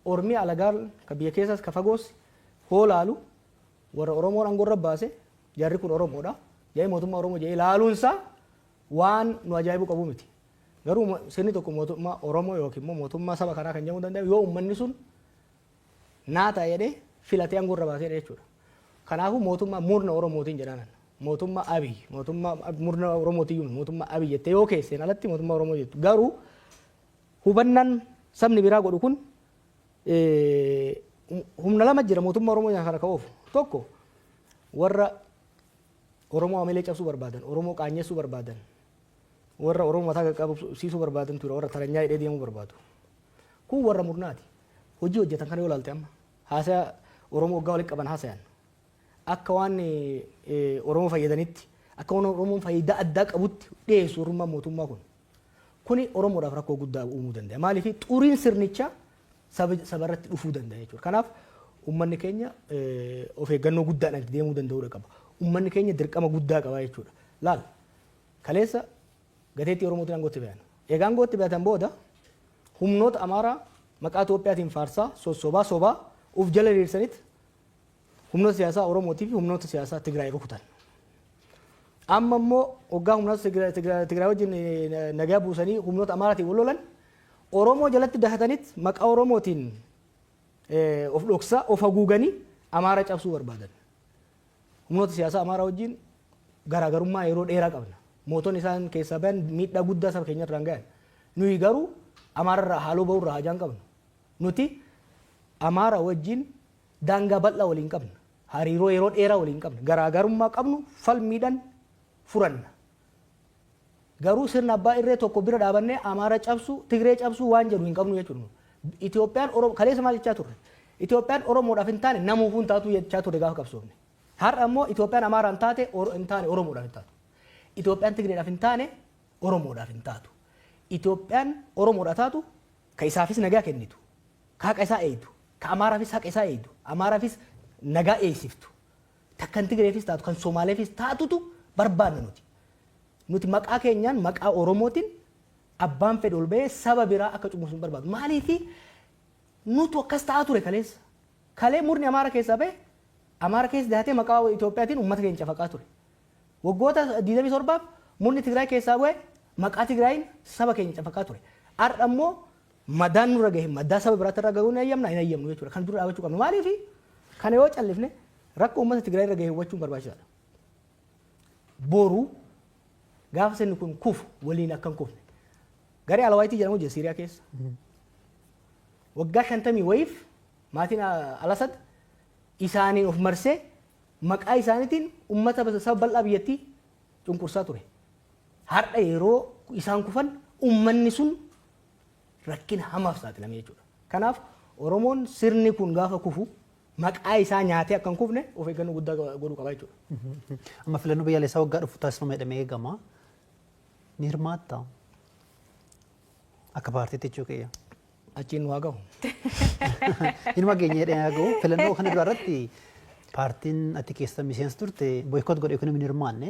S3: Oromii alagaan ka biyya keessaas ka fagoos hoo laalu warra Oromoon aangoo irra baase jarri kun Oromoodha. Jee mootummaa Oromoo jee ilaaluunsaa waan nu ajaa'ibu qabu miti. Garuu sirni tokko mootummaa Oromoo yookiin immoo mootummaa saba kanaa kan jedhamuu danda'u yoo uummanni sun naata jedhee filatee aangoo irra baasee jechuudha. Kanaafuu mootummaa murna Oromootiin jedhanan. Mootummaa Abiy, mootummaa murna Oromootiin mootummaa Abiy jettee yoo keesseen alatti mootummaa Oromoo jettu. Garuu hubannaan sabni biraa godhu kun humna lama jira mootummaa Oromoo kana ka oofu. Tokko warra Oromoo amalee cabsuu barbaadan, Oromoo qaanyeessuu barbaadan, warra Oromoo mataa qabsiisuu barbaadan ture, warra taranyaa hidhee deemuu barbaadu. Kun warra murnaati. Hojii hojjetan kana yoo ilaalte amma haasaa Oromoo waggaa walitti qaban haasayan. Akka waan Oromoo fayyadanitti, akka waan Oromoon faayidaa addaa qabutti dhiyeessu oromummaa mootummaa kun. Kuni Oromoodhaaf rakkoo guddaa uumuu danda'a. Maaliif xuriin sirnichaa sabarratti dhufuu danda'a jechuudha. Kanaaf uummanni keenya of eeggannoo guddaadhaan itti deemuu danda'uu qaba. Uummanni keenya dirqama guddaa qaba jechuudha. Laal kaleessa gateettii Oromootiin aangootti bayan. Egaa aangootti bayatan booda humnoota Amaaraa maqaa Itoophiyaatiin faarsaa sobaa uf jala diriirsanitti humnoota siyaasaa Oromootii fi humnoota siyaasaa Tigraay rukutan. Amma immoo waggaa humnoota Tigraay wajjin nagaa buusanii humnoota Amaaraatiin wal lolan Oromoo jalatti dahatanitti maqaa Oromootiin of dhoksaa of haguuganii Amaaraa cabsuu barbaadan. Humnoota siyaasaa Amaaraa wajjin garaagarummaa yeroo dheeraa qabna. Mootonni isaan keessaa bayan miidhaa guddaa saba keenya irraan gahan. Nuyi garuu Amaararraa haaloo bahuu irraa hajaan qabna. Nuti Amaaraa wajjin daangaa bal'aa waliin qabna. hariiroo yeroo dheeraa waliin qabne garaagarummaa qabnu falmiidhaan furanna. Garuu sirna abbaa irree tokko bira dhaabannee Amaara cabsu Tigree cabsu waan jedhu hin qabnu jechuudha. Itoophiyaan kaleessa maal jechaa turre? Itoophiyaan Oromoodhaaf hin taane namuufuu hin taatu jechaa turre gaafa qabsoofne. Har'a immoo Itoophiyaan Amaaraan hin taane Oromoodhaaf hin taatu. Itoophiyaan Tigreedhaaf hin taane Oromoodhaaf hin taatu. Itoophiyaan Oromoodhaaf taatu ka isaafis nagaa kennitu, ka haqa isaa eeyyitu, ka Amaaraafis haqa isaa eeyyitu, Amaaraafis nagaa eeysiftu. Takkan Tigreefis taatu, kan Somaaleefis taatutu barbaadna nuti. Nuti maqaa keenyaan maqaa Oromootiin abbaan fedhe ol ba'ee saba biraa akka cunqursu hin barbaadu. Maaliif nutu akkas ta'aa ture kaleessa. Kalee murni Amaara keessaa ba'e Amaara keessa dahatee maqaa Itoophiyaatiin uummata keenya cafaqaa ture. Waggoota 27 murni Tigraay keessaa ba'e maqaa Tigraayin saba keenya cafaqaa ture. Har'a immoo madaan nurra gahe maddaa saba biraatti irra gahuu hin hayyamnu jechuudha. Kan dura dhaabachuu qabna. Maaliif kana yoo callifne rakkoo uummata Tigraay irra gahe hubachuun barbaachisaadha. Boru gaafa sirni kun kufu waliin akka hin kufne. Garee Alawaayitii jedhamu jira Siiriyaa keessa. Waggaa 50 wayiif maatiin Alasad isaaniin of marsee maqaa isaaniitiin uummata saba bal'aa biyyattii cunqursaa ture. Har'a yeroo isaan kufan uummanni sun rakkina hamaaf saaxilame jechuudha. Kanaaf Oromoon sirni kun gaafa kufu maqaa isaa nyaatee akka hin kufne of eeggannoo guddaa godhuu qaba jechuudha.
S2: Amma filannoo biyyaalessaa waggaa dhufu taasifama jedhamee eegama. Ni hirmaatta akka paartiitti jechuu kiyya.
S3: Achiin nu haa gahu.
S2: Inuma keenya jedhee haa gahu. Filannoo kana dura irratti paartiin ati keessa miseensa turte boykoot godhee kun hin hirmaanne.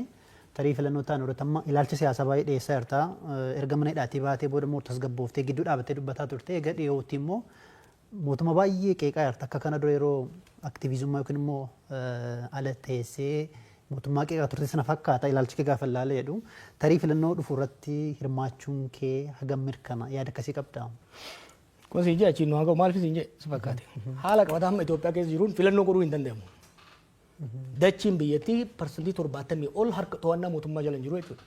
S2: Tarii filannoo ta'an irratti amma ilaalcha siyaasaa baay'ee dhiyeessaa jirta. Erga mana hidhaatii baatee booda immoo tasgabbooftee gidduu dhaabattee dubbataa turte. Egaa dhiyootti immoo mootummaa baay'ee qeeqaa jirta. Akka kana dura yeroo aktiviizummaa yookiin immoo ala teessee mootummaa qeeqaa turte sana fakkaata ilaalchi kee gaafa ilaalee jedhu. Tarii filannoo dhufu irratti hirmaachuun kee hagam mirkana yaada akkasii qabda.
S3: Kun si jee achiin nu haa gahu maaliif si jee si fakkaate. Haala qabataa amma Itoophiyaa keessa jiruun filannoo godhuu hin danda'amu. Dachiin biyyattii parsantii 70 ol harka to'annaa mootummaa jala hin jiru jechuudha.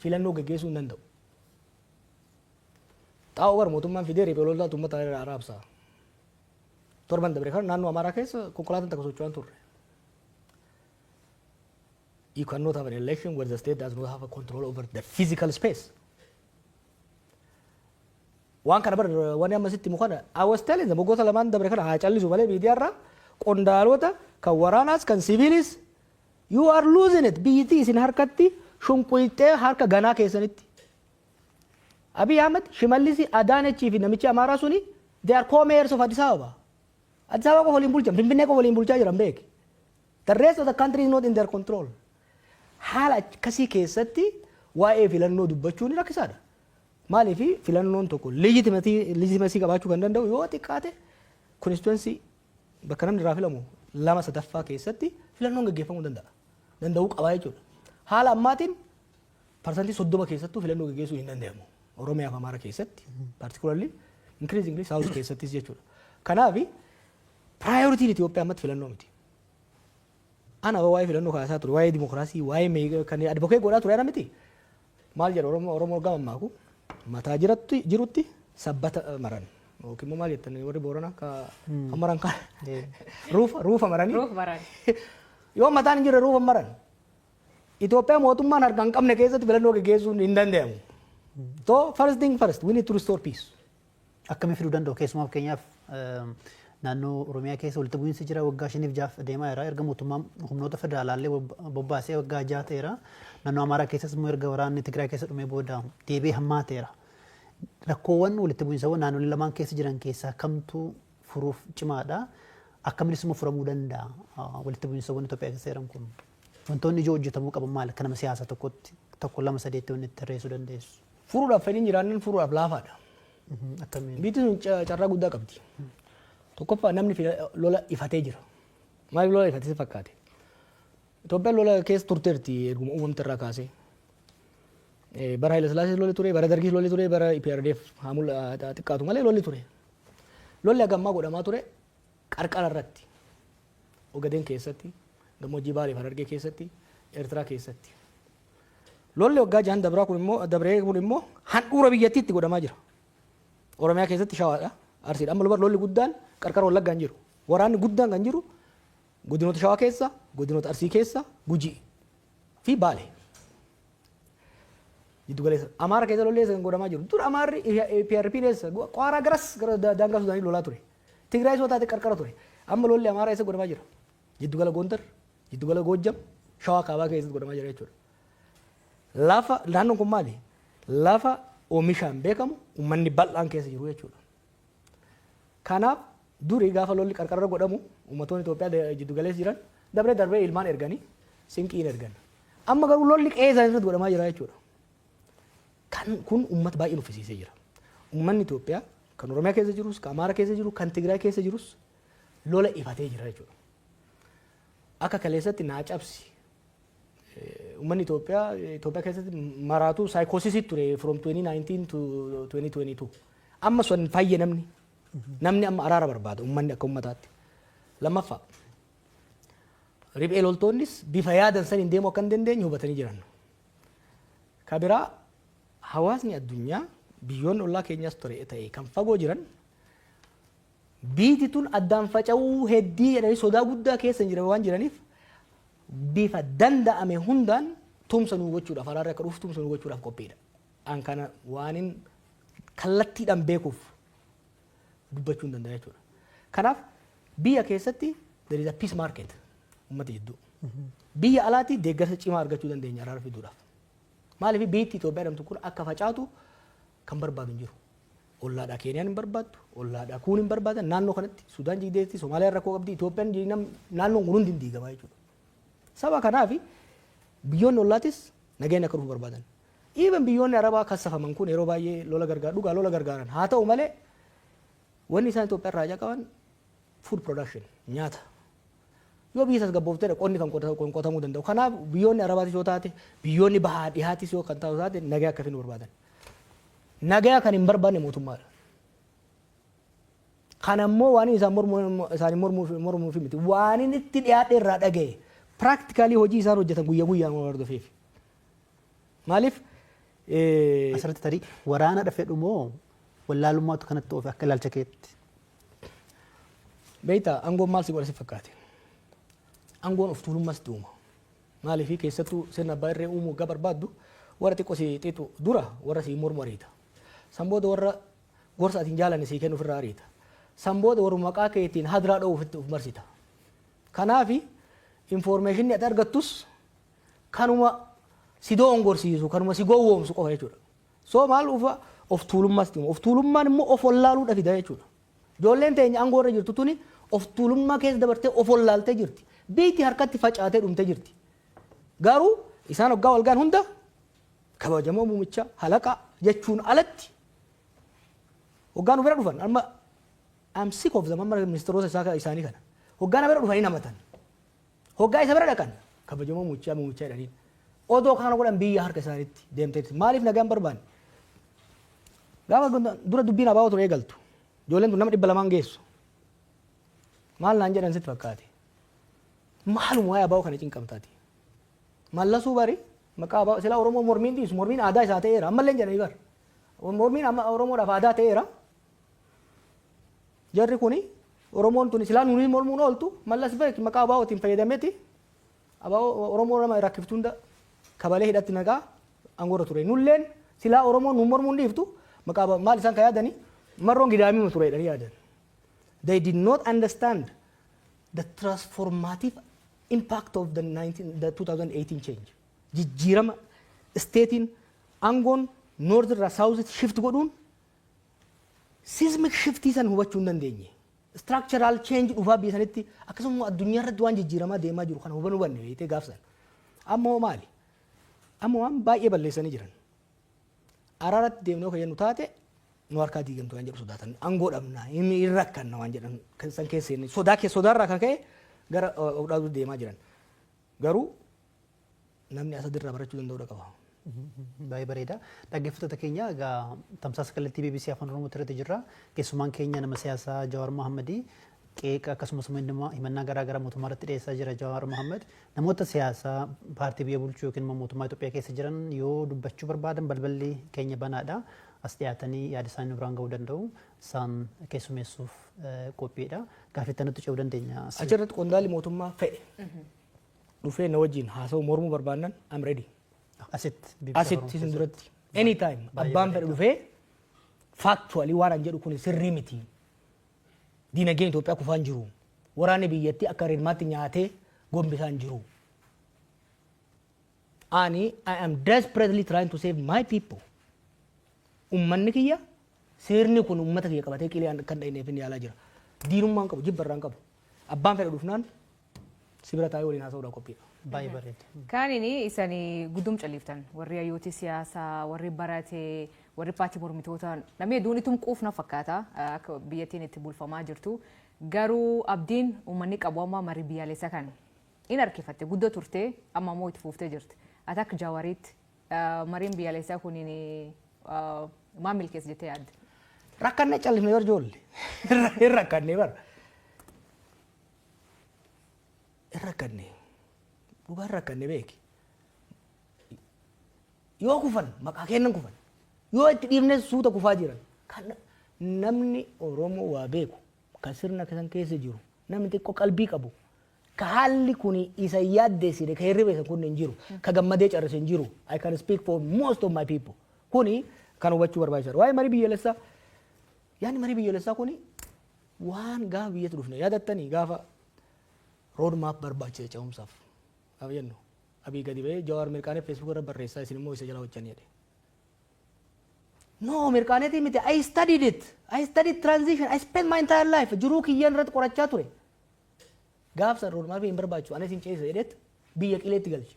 S3: Filannoo gaggeessuu hin danda'u. Xaa'oo bara mootummaan fidee riphee loltoota uummata araabsaa. Torban dabre kan naannoo Amaaraa keessa konkolaataan takka socho'an turre. You cannot have an election where the state does not have a control over the physical space. Waan kana bara waan amma sitti mukana I was telling them goota lamaan dabre kana haa callisu malee miidiyaarraa qondaalota kan waraanaas kan siviilis you are losing it biyyittii isin harkatti shunqultee harka ganaa keessanitti. Abiy Ahmed Shimallisi Adaanechii fi namichi Amaaraa suni they are co-mayors of Addis Ababa. Addis Ababa qofa waliin bulchan Finfinnee qofa waliin bulchaa jiran beeki. The rest of the country is not in their control. Haala akkasii keessatti waa'ee filannoo dubbachuun rakkisaadha. Maaliif filannoon tokko legitimacy qabaachuu kan danda'u yoo xiqqaate constituency bakka namni irraa filamu 2/3 keessatti filannoon gaggeeffamuu danda'uu qaba jechuudha. Haala ammaatiin parsantii 30 keessattuu filannoo gaggeessuu hin danda'amu. Oromiyaa fi Amaara keessatti particularly increasingly South keessattis jechuudha. Kanaaf priority Itoophiyaa ammatti filannoo miti. Ana waa'ee filannoo kaasaa ture waa'ee dimokiraasii waa'ee kan advocate godhaa ture miti. Maal jedha Oromoo gama maaku mataa jirutti sabbata maran. Yookiin maal jettan warri Booranaa ka maran kan ruufa maranii.
S1: Ruufa maran.
S3: Yoo mataan hin jirre ruufa maran. Itoophiyaa mootummaan harka hin qabne keessatti filannoo gaggeessuun hin danda'amu. So first thing first we need to restore peace.
S2: Akkamii fiduu danda'u keessumaa keenyaaf naannoo Oromiyaa keessa walitti bu'iinsi jira waggaa 5 deemaa jira erga mootummaan humnoota federaalaallee bobbaasee waggaa 6 ta'eera naannoo Amaaraa keessas immoo erga waraanni Tigraay keessa dhumee booda deebi'ee hammaateera. Rakkoowwan walitti bu'iinsawwan naannolee lamaan keessa jiran keessaa kamtu furuuf cimaadha akkaminis immoo furamuu danda'a walitti bu'iinsawwan Itoophiyaa keessa jiran kun wantoonni ijoo hojjetamuu qaban maali akka nama siyaasa tokkotti tokko lama sadeetti wanni itti hirreessuu dandeessu.
S3: Furuudhaaf fedhiin jiraannan furuudhaaf laafaadha.
S2: Akkamiin?
S3: Biyyi sun carraa guddaa qabdi. Tokkoffaa namni lola ifatee jira. Maaliif lola ifatee fakkaate? Itoophiyaan lola keessa turteerti erguma uumamte irraa kaasee. Bara Haile Sillaasee lolli ture, bara Dargii lolli ture, bara IPRDF haamul xiqqaatu malee lolli ture. Lolli hagammaa godhamaa ture qarqara irratti. Ogadeen keessatti, gammoojjii Baalee fi Harargee keessatti, Eertiraa keessatti. Lolli waggaa 6 dabree kun immoo handhuura biyyattiitti godhamaa jira. Oromiyaa keessatti Shawaadha. Arsiidha. Amma lolli guddaan qarqara Wallaggaa hin jiru. Waraanni guddaan kan jiru godinoota Shawaa keessa, godinoota Arsii keessa, Gujii fi Baalee. Jiddu galeessa. Amaara keessa lolli eessa kan godhamaa jiru. Dur Amaarri PRP eessa Qaaraa garas gara daangaa Sudaanii lolaa ture. Tigraay soo taate qarqara ture. Amma lolli Amaaraa eessa godhamaa jira. Jiddu gala Gondar, jiddu gala Goojjam, Shawaa kaabaa keessatti godhamaa jira jechuudha. Lafa naannoon kun maali? Lafa oomishaan beekamu uummanni bal'aan keessa jiru jechuudha. Kanaaf durii gaafa lolli qarqarra godhamu uummattoonni Itoophiyaa jiddu galeessa jiran darbee ilmaan erganii sinqiin ergan. Amma garuu lolli qe'ee isaanii irratti godhamaa jira jechuudha. Kun uummata baay'ee nuffisiisee jira. Uummanni Itoophiyaa kan Oromiyaa keessa jirus, kan Amaara keessa jiru, kan Tigraay keessa jirus lola ifatee jira jechuudha. Akka kaleessatti naa cabsi. Uummanni Itoophiyaa keessatti maraatu saayikoosisii ture from 2019 to 2022. Amma sun fayye namni. Namni amma araara barbaada uummanni akka uummataatti. Lammaffaa riphee loltoonnis bifa yaadan san hin deemu akka hin dandeenye hubatanii jiran. Kabiraa hawaasni addunyaa biyyoonni ollaa keenyas ture ta'e kan fagoo jiran biiti tun addaan faca'uu heddii jedhanii sodaa guddaa keessa hin jiran waan jiraniif bifa danda'ame hundaan tumsa nuu gochuudhaaf araarri akka dhufu tumsa nuu gochuudhaaf qophiidha. An kana waanin kallattiidhaan beekuuf dubbachuu hin danda'a jechuudha. Kanaaf biyya keessatti there is a peace market uummata jidduu. Biyya alaatti deeggarsa cimaa argachuu dandeenya araara fiduudhaaf. Maaliif biyyi Itoophiyaa jedhamtu kun akka facaatu kan barbaadu hin jiru. Ollaadhaa Keeniyaan hin barbaaddu, ollaadhaa kuun hin barbaadan naannoo kanatti Sudaan jigdeetti, Soomaaliyaan rakkoo qabdi, Itoophiyaan naannoon kun hundi hin diigamaa jechuudha. Saba kanaaf biyyoonni ollaatis nageenya akka dhufu barbaadan. Even biyyoonni Arabaa kassafaman kun yeroo baay'ee lola gargaaran. Haa ta'u malee wanni isaan Itoophiyaa irraa qaban food production nyaata. Yoo biyya isaas gabbooftee qonni kan qotamuu danda'u. Kanaaf biyyoonni Arabaatis yoo taate biyyoonni bahaa dhihaatis yoo kan taatu taate nagaa akka finnu barbaadan. Nagaa kan hin barbaanne mootummaadha. Kan ammoo waan isaan mormuu fi miti waan inni itti dhiyaate irraa dhagaye practically hojii isaan hojjetan guyyaa guyyaan waan hordofeef. Maaliif
S2: asirratti tarii waraana dhafee dhumoo wallaalummaatu kanatti oofe akka ilaalcha keetti.
S3: Beektaa aangoon maal si godha si fakkaate? Aangoon of tuulummaas duuma. Maaliif keessattuu sirna abbaa irree uumuu akka barbaaddu warra xiqqoo si xiixu dura warra si mormu ariita. Sanbooda warra gorsa atiin jaalanne si kennu ofirraa ariita. Sanbooda warra maqaa keetiin hadiraa dha'uu of marsita. Kanaafi informationii ati argattus kanuma si doongorsiisu kanuma si gowwoomsu qofa jechuudha. So maal ufa of tuulummaas duuma. Of tuulummaan immoo of wallaaluudha fida jechuudha. Ijoolleen teenya aangoo irra jirtu tuni of tuulummaa keessa dabartee of wallaaltee jirti. Biitti harkatti facaatee dhumtee jirti. Garuu isaan hoggaa walgaan hunda kabajamoo muumicha halaqa jechuun alatti hoggaan bira dhufan amma I'm sick of them amma ministeerota isaanii kana hoggaan bira dhufanii namatan hoggaa isa bira dhaqan kabajamoo muumicha jedhaniin odoo kana godhan biyya harka isaaniitti deemteetti maaliif nagaan barbaanne gaafa dura dubbiin abaa'oo ture eegaltu ijoolleen tun nama 200 geessu maal naan jedhan sitti fakkaate maaluma waa'ee abaa'oo kana cinqamtaati mallasuu bari maqaa abaa'oo sila Oromoo mormiin dhiisu mormiin aadaa isaa ta'eera ammallee jedhanii bar mormiin Oromoodhaaf aadaa ta'eera jarri kuni Oromoon tuni silaa nuuni mormuun ooltu mallas bari maqaa abaa'ootiin fayyadameeti abaa'oo Oromoo nama rakkiftuunda kabalee hidhatti nagaa aangoorra ture nulleen silaa Oromoon nu mormuun dhiiftu maqaa maal isaan ka yaadanii marroon gidaamii ture jedhanii yaadan. They did not understand the transformative impact of the 2018 change. Jijjiirama statein aangoon north irraa south shift godhuun seismic shiftii san hubachuu hin dandeenye. Structural change dhufaa biyya sanitti akkasuma addunyaa irratti waan jijjiiramaa deemaa jiru kana hubanne beektee gaafsan. Amma hoo maali? Amma waan baay'ee balleessanii jiran. Araaratti deemnee kan jennu taate nu harkaa diigamtu waan jedhu sodaatan aangoo dhabnaa hin rakkanna waan jedhan san keessa inni sodaarraa kan ka'e gara dhaabuu deemaa jiran. Garuu namni asadirraa barachuu danda'udha qaba.
S2: Baay'ee bareeda. Dhaggeeffattoota keenya egaa tamsaasa kallattii BBC Afaan Oromoo irratti jirra. Keessumaan keenya nama siyaasaa Jowar Mohammad qeeqa akkasumas himannaa garaa garaa mootummaa irratti dhiyeessaa jira Jowar Mohammad. Namoota siyaasaa paartii biyya bulchuu yookiin mootummaa Itoophiyaa keessa jiran yoo dubbachuu barbaadan balballi keenya banaadha. as dhiyaatanii yaada isaanii biraan ga'uu danda'u isaan keessummeessuuf qophiidha. Gaaffii nutti ce'uu dandeenya.
S3: Achirratti qondaalli mootummaa fe'e dhufee na wajjin haasa'u mormuu barbaannan I'm ready. Asitti isin duratti anytime abbaan fedhe dhufee factually waan an jedhu kun sirrii miti. Diinagdeen Itoophiyaa kufaan jiru. Waraanni biyyattii akka reermaatti nyaatee gombisaan jiru. I am desperately trying to save my people. Ummanni kiyya seerni kun ummata kiyya qabatee qilee kan dha'ineef inni yaalaa jira. Diinummaan qabu jibbarraan qabu. Abbaan fedhe dhufnaan sibira taa'ee waliin haasa'uudhaan qophiidha.
S2: Baay'ee bareeda.
S1: Kaanini isanii guddum califtan warri hayyooti siyaasaa warri baratee warri paartii mormitootaa namni hedduun itti quufna fakkaata akka biyyattiin itti bulfamaa jirtu garuu abdiin uummanni qabu amma marii biyyaalessaa kan in harkifatte guddoo turte amma immoo itti fuuftee jirti. Ati akka Jawariitti mariin biyyaalessaa kun maal milkeessa jettee yaadda?
S3: Rakkanne callifne bar ijoollee. Hin rakkanne bar. Hin rakkanne. Dhugaan rakkanne beeki. Yoo kufan maqaa kennan kufan. Yoo itti dhiibne suuta kufaa jiran. Kan namni Oromoo waa beeku kan sirna kasan keessa jiru namni xiqqoo qalbii qabu. Ka haalli kun isa yaaddeessine ka hirribeessan kun hin jiru. Ka gammadee carrase hin jiru. I can speak for most of my people. Kuni kan hubachuu barbaachisaadha. Waa'ee marii biyyoolessaa yaani marii biyyoolessaa kuni waan gaafa biyyatti dhufne yaadattanii gaafa road map barbaachise ce'umsaaf. Gaafa jennu abii gadi ba'ee Jawar mirkaanee Facebook irra barreessaa isin immoo isa jala hojjanii jedhe. No, mirkaaneetii miti. I studied it. I studied transition. I spent my entire life. Jiruu kiyyaan irratti qorachaa ture. Gaafsan road map hin barbaachisu. Anis hin ceesise jedheet biyya qileetti galche.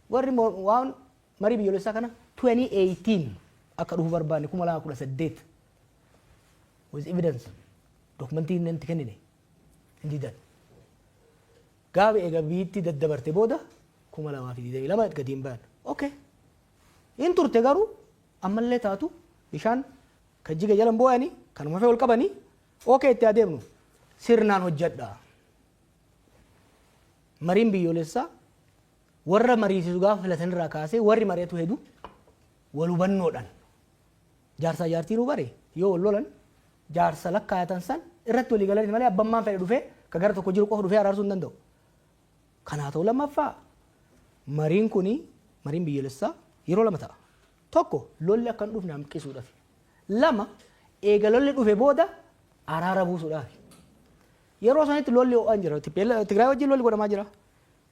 S3: Warri waan marii biyyoolessaa kana 2018 akka dhufu barbaanne 2018 with evidence dokumentii inni itti kennine hin didan. Gaafa eega biyyatti daddabarte booda 2022 gadi hin baan. Okay. Hin turte garuu ammallee taatu bishaan kan jiga jalan boo'anii kanuma fee ol qabanii okay itti adeemnu sirnaan hojjedha. Mariin biyyoolessaa warra mariisisu gaafa filatan irraa kaasee warri mari'atu hedduu wal hubannoodhaan jaarsaa jaartii nu bare yoo wal lolan jaarsa lakkaayatan san irratti walii galanii malee abbammaan fedhe dhufee ka gara tokko jiru qofa dhufee araarsuu hin danda'u. Kanaa ta'u lammaffaa mariin kuni mariin biyyoolessaa yeroo lama ta'a. Tokko lolli akka hin dhufne hanqisuudhaaf. Lama eega lolli dhufe booda araara buusuudhaaf. Yeroo sanitti lolli ho'aan jira. Tigraay wajjin lolli godhamaa jira.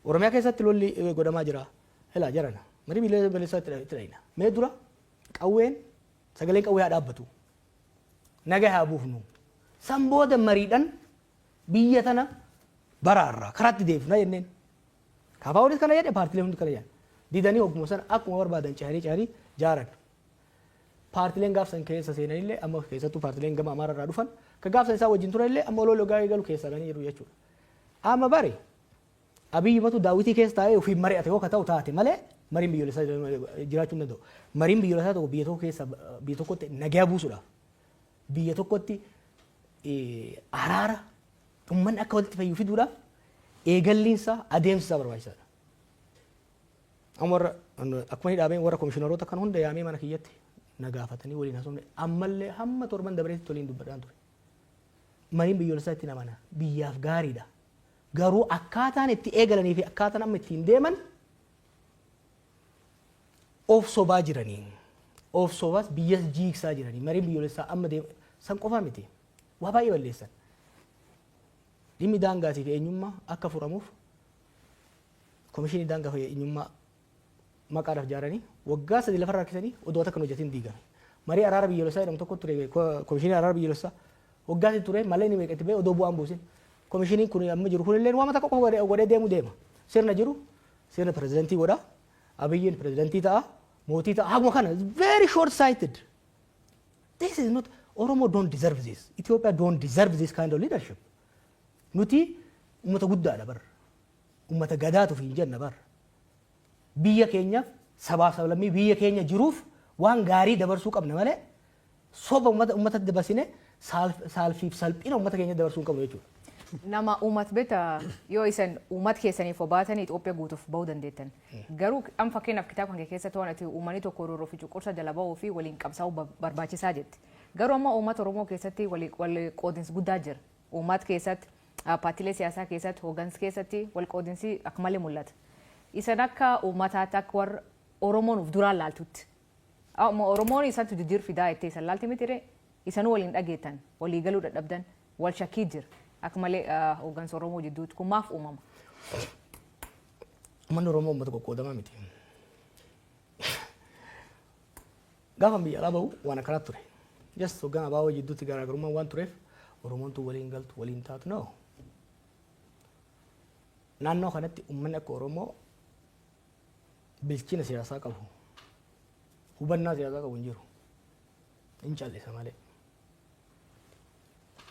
S3: Oromiyaa keessatti lolli godhamaa jira. Helaa jarana. Marii biyyoolessaa itti dhayina. Mee dura qawween sagalee qawwee haa dhaabbatu. Nagaa haa buufnu. San booda mariidhaan biyya tana baraarraa karaatti deebifna jenneen. Kaafaa hundi kana jedhe paartilee hundi kana jedhan. Didanii hogguma sana akkuma barbaadan cahanii jaaran. Paartileen gaafsan keessa seenanillee amma keessattuu paartileen gama Amaararraa dhufan ka gaafsan isaa wajjin turanillee amma loloo gaa'ee galu keessa ganii jiru jechuudha. Amma bare Abiyyi matu daawwitii keessa taa'ee ofiin mari'ate yoo ka ta'u taate malee mariin biyyoolessaa jiraachuu hin danda'u. Mariin biyyoolessaa tokko biyya tokko keessa biyya tokkotti nagaa buusuudhaaf biyya tokkotti araara uummanni akka walitti fayyuu fiduudhaaf eegalliinsa adeemsisaa barbaachisaadha. Amma akkuma hidhaabeen warra komishiinaroota kan hunda yaamee mana kiyyatti nagaafatanii waliin haasofne ammallee hamma torban dabareetti waliin dubbadhaan ture. Mariin biyyoolessaa itti namana biyyaaf gaariidha. Garuu akkaataan itti eegalanii fi akkaataan amma ittiin deeman of sobaa jiranii. Of sobaas biyya jiigsaa jiranii. Mariin biyyoolessaa amma san qofaa miti. Waa baay'ee balleessan. Dhimmi daangaatii fi eenyummaa akka furamuuf komishinii daangaa fi eenyummaa maqaadhaaf ijaaranii waggaa 3 lafarraa harkisanii odoo takkan hojjetin diigame. Marii araara biyyoolessaa jedhamu tokko ture komishinii araara biyyoolessaa waggaa ture malee ni meeqatti ba'e odoo bu'aan buusin. Komishiniin kun amma jiru kunillee waan takka qofa godhee deema. Sirna jiru sirna pirezidantii godha. Abiyyiin pirezidantii ta'a. Mootii ta'a. Haguma kana very short sighted. This is not Oromo don't deserve this. Ethiopia don't deserve this kind of leadership. Nuti ummata guddaadha bar. Ummata gadaatu fi jenna bar. Biyya keenyaaf sabaaf sablammii biyya keenya jiruuf waan gaarii dabarsuu qabna malee soba ummata dabarsine saalfiif salphina ummata keenya dabarsuu hin qabnu jechuudha.
S1: nama uumat beta yoo isan uumat keessaniif obaatanii Itoophiyaa guutuuf bahuu dandeettan. Garuu an fakkeenyaaf kitaaba kan keessatti waan ati uummanni tokko rooroo fi cuqursa jala bahuu fi waliin qabsaa'uu barbaachisaa jetti. Garuu amma uummata Oromoo keessatti wal qoodinsi guddaa jira. Uummata keessatti paartiilee siyaasaa keessatti hoggansa keessatti wal qoodinsi akka malee mul'ata. Isan akka uummataatti akka warra Oromoon of duraan laaltutti. Oromoon isantu jijjiir fidaa itti isan laalti mitire isanuu waliin dhageettan walii galuu dadhabdan wal shakkii jira. Akka malee hoggansa Oromoo jidduutti kun maaf uumama?
S3: Uummanni Oromoo uummata qoqqoodamaa miti. Gaafa biyya alaa bahu waan akkanaa ture. Just hoggan abaaboo jidduutti garaagarummaan waan tureef Oromoontu waliin galtu waliin taatu no. Naannoo kanatti uummanni akka Oromoo bilchina siyaasaa qabu. Hubannaa siyaasaa qabu hin jiru. Hin callisa malee.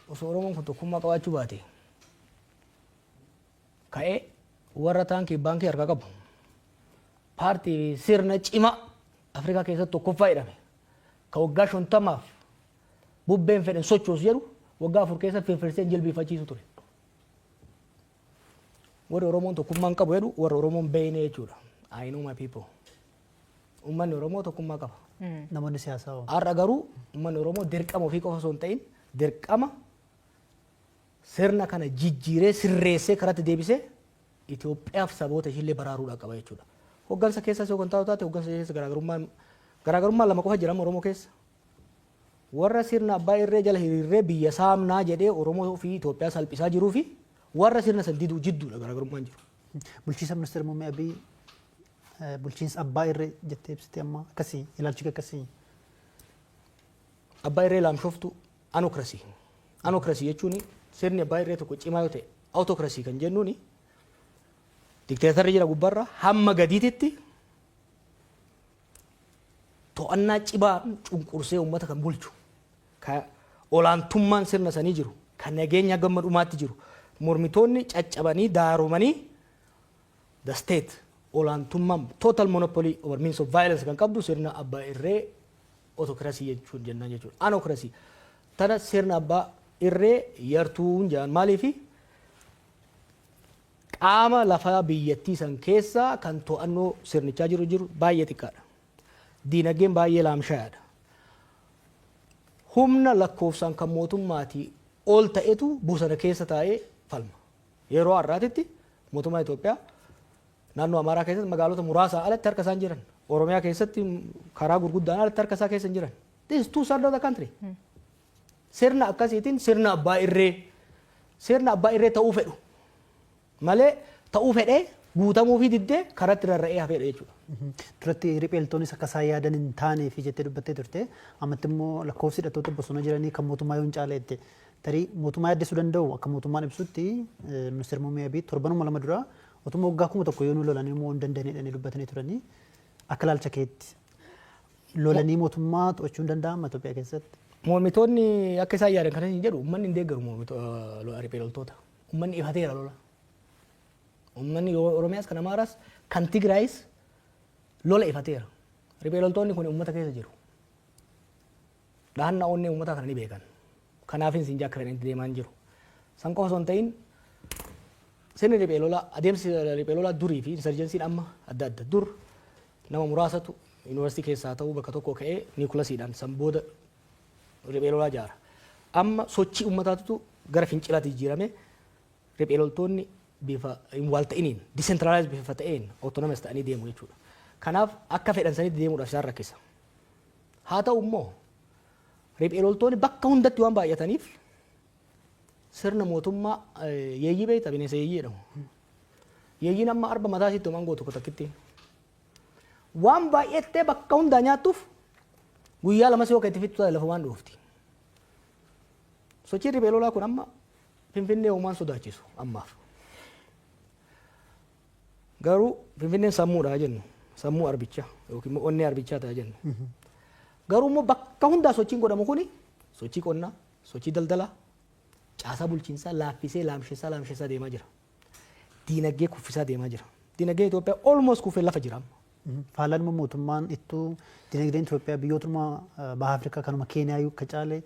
S3: Osoo Oromoon kun tokkummaa qabaachuu baate ka'ee warra taankii baankii harkaa qabu paartii sirna cimaa Afrikaa keessatti tokkoffaa jedhame ka waggaa 50 bubbeen fedhan sochoosu jedhu waggaa 4 keessa firfirseen jilbiifachiisu ture. Warri Oromoon tokkummaan qabu jedhu warra Oromoon beeyne jechuudha. I know my people. Uummanni Oromoo tokkummaa qaba.
S2: Namoonni siyaasaa hoo?
S3: Har'a garuu uummanni Oromoo dirqama ofii qofa osoo hin ta'in dirqama sirna kana jijjiiree sirreessee karatti deebisee Itoophiyaaf saboota ishillee baraaruudhaan qaba jechuudha. Hoggansa keessas yoo kan taate hoggansa keessa garaagarummaan lama qofa jira Oromoo keessa. Warra sirna abbaa irree jala hiriirree biyya saamnaa jedhee Oromoo fi Itoophiyaa salphisaa jiruu fi warra sirna san diduu jidduudha garaagarummaan jiru.
S2: Bulchiinsa ministeera muummee Abiy bulchiinsa abbaa irree jettee ibsite amma akkasii ilaalchi akkasii.
S3: Abbaa irree laamshoftu anokrasii. Anokrasii jechuun sirni abbaa irree tokko cimaa yoo ta'e autokrasii kan jennuuni dikteetarri jira gubbarra hamma gadiititti to'annaa cibaa cunqursee uummata kan bulchu ka olaantummaan sirna sanii jiru kan nageenya gamma dhumaatti jiru mormitoonni caccabanii daaromanii the state olaantummaan total monopoly over means of violence kan qabdu sirna abbaa irree autokrasii jechuun jennaan jechuudha. Anokrasii tana sirna abbaa irree yartuun jedhan maaliifi qaama lafaa biyyattii san keessaa kan to'annoo sirnichaa jiru baay'ee xiqqaadha. Diinagdeen baay'ee laamshaadha. Humna lakkoofsaan kan mootummaatii ol ta'etu bosona keessa taa'ee falma. Yeroo har'aatitti mootummaa Itoophiyaa naannoo Amaaraa keessatti magaalota muraasaa alatti harka isaan jiran. Oromiyaa keessatti karaa gurguddaan alatti harka isaa keessa jiran. This is two sides of the country. Sirna akkasiitiin sirna abbaa irree ta'uu fedhu malee ta'uu fedhee guutamuu fi diddee karatti rarra'ee hafedha jechuudha.
S2: Duratti ripheeltoonnis akka isaan yaadan hin taanee fi jettee dubbattee turte ammatti immoo lakkoofsi hidhattoota bosona jiranii kan mootummaa yoo hin caaleette tarii mootummaa yaaddessuu danda'u akka mootummaan ibsutti ministeera muummee Abiy torbanuma lama dura otuma waggaa 1000 yoo nu lolanii immoo hin dandeenyedhanii dubbatanii turanii akka ilaalcha keetti lolanii mootummaa to'achuu hin danda'ama Itoophiyaa keessatti.
S3: Mormitoonni akka isaan yaadan kana hin jedhu uummanni hin deeggaru ripheeltoota. Uummanni ifateera lola. Uummanni Oromiyaas kan Amaaraas kan Tigraayis lola ifateera. Ripheeltoonni kun uummata keessa jiru. Dhahannaa onnee uummataa kana ni beekan. Kanaaf hin sinjaa akka deemaa jiru. San qofa osoo hin ta'in sirni ripheelolaa adeemsi ripheelolaa durii fi insurgensiin amma adda adda dur nama muraasatu yuunivarsiitii keessaa ta'uu bakka tokko ka'ee niikulasiidhaan san booda ripheelolaa jaara. Amma sochii uummataatu gara fincilaatti jijjiirame ripheeloltoonni bifa wal ta'iniin decentralized bifa ta'een autonomous ta'anii deemu jechuudha. Kanaaf akka fedhan sanitti deemuudhaaf isaan rakkisa. Haa ta'u immoo ripheeloltoonni bakka hundatti waan baay'ataniif sirna mootummaa yeeyyii beekta bineensa yeeyyii jedhamu. Yeeyyiin amma arba mataa isiitti homaan gootu takkitti. Waan baay'attee bakka hundaa nyaattuuf guyyaa lamas yoo itti fixtu lafa waan dhoofti. Sochiin ripheelolaa kun amma Finfinnee uumaan sodaachisu ammaaf. Garuu Finfinneen sammuudha jennu sammuu arbichaa yookiin onnee arbichaa ta'a jennu. Garuu immoo bakka hundaa sochiin godhamu kuni sochii qonnaa, sochii daldalaa, caasaa bulchiinsaa laaffisee laamshisaa deemaa jira. Diinagdee kuffisaa deemaa jira. Diinagdeen Itoophiyaa almost kuffee lafa jira amma.
S2: Faalaan mootummaan ittuu diinagdeen Itoophiyaa biyyootuma baha Afrikaa kanuma Keeniyaa akka caale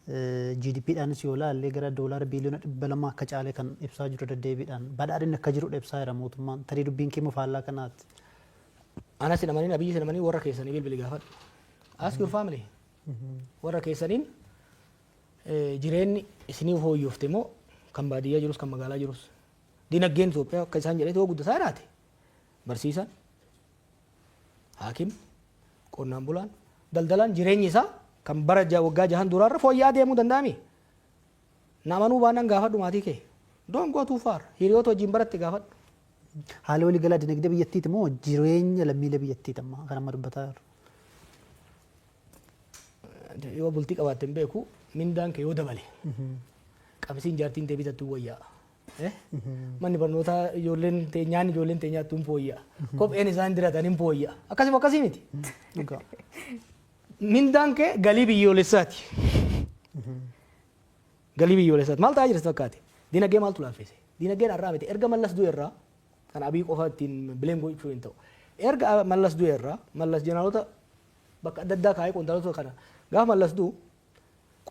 S2: GDPdhaanis yoo ilaalle gara doolaara biliyoona 200 akka caalee kan ibsaa jiru deddeebiidhaan badhaadhinni akka jiru ibsaa jira mootummaan tarii dubbiin kee faallaa kanaati.
S3: Anas namanii nabiyyi namanii warra keessanii bilbili gaafadhu. Ask your family. Warra keessaniin jireenyi isinii hooyyofte moo kan baadiyyaa jirus kan magaalaa jirus. Dinagdeen Itoophiyaa akka isaan jedhee ta'uu guddataa jiraate. Barsiisaan, haakim, qonnaan bulaan, daldalaan jireenyi isaa kan bara waggaa 6 duraarra fooyya'aa deemuu danda'ami. Namanuu baanaan gaafadhu maatii kee. Don't go too far. Hiriyoota wajjin baratti gaafadhu.
S2: Haala waliigalaa dinagdee biyyattiiti moo jireenya lammiilee biyyattiiti amma kan amma dubbataa jiru?
S3: Yoo bultii qabaatte hin beeku mindaan kee yoo dabale qabsiin jaartiin tee bitattuu wayyaa. Manni barnootaa ijoolleen teenyaan ijoolleen teenyaattu hin fooyyaa. Kopheen isaan diratan hin fooyyaa. Akkasii miti. Mindaan kee galii biyyoolessaati. Galii biyyoolessaati. Maal ta'aa jirti fakkaate? Dinagdee maaltu laaffise? Dinagdeen har'aa miti. Erga mallas du'e irraa kan abii qofa ittiin bileem gochuu hin ta'u. Erga mallas du'e irraa mallas jeneraaloota bakka adda addaa kaa'ee qondaalota kana gaafa mallas du'u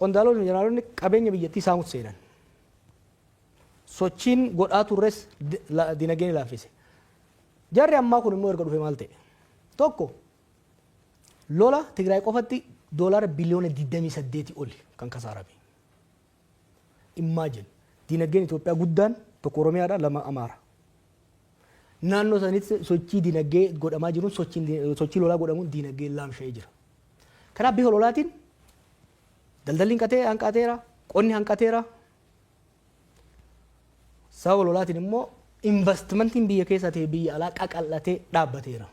S3: qondaalonni jeneraalonni qabeenya biyyattii saamutti seenan. Sochiin godhaa turres dinagdeen laaffise. Jarri ammaa kun immoo erga dhufe maal ta'e? Tokko lola Tigraay qofatti doolaara biliyoona 28 oli kan kasaarame. Imagine dinagdeen Itoophiyaa guddaan tokko Oromiyaadha lama Amaara. Naannoo sanitti sochii dinagdee godhamaa jiruun sochii lolaa godhamuun dinagdee laamsha'ee jira. Kanaaf bifa lolaatiin daldalli hanqateera, qonni hanqateera. Sababa lolaatiin immoo investimentiin biyya keessaa ta'e biyya alaa qaqal'atee dhaabbateera.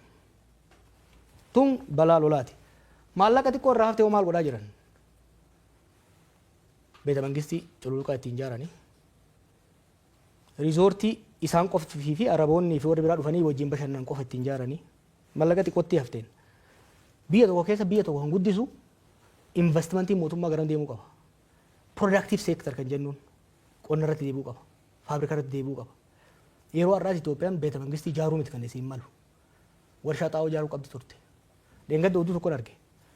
S3: Tun balaa lolaati. Maallaqa xiqqoo irraa haftee maal godhaa jiran? Beeta mangistii cululuqaa ittiin ijaaranii. Riizoortii isaan qoftii fi araboonni fi warri biraa dhufanii wajjin bashannan qofa ittiin ijaaranii. Maallaqa xiqqootti hafteen. Biyya tokko keessa biyya tokko kan guddisu investimentiin mootummaa garam deemuu qaba. Productive sector kan jennuun qonna irratti deebi'uu qaba. Faabirikaa irratti deebi'uu qaba. Yeroo har'aas Itoophiyaan beeta mangistii ijaaruu miti kan isiin malu. Warshaa xaa'oo ijaaruu qabdi turte. Deengadda oduu tokkoon arge.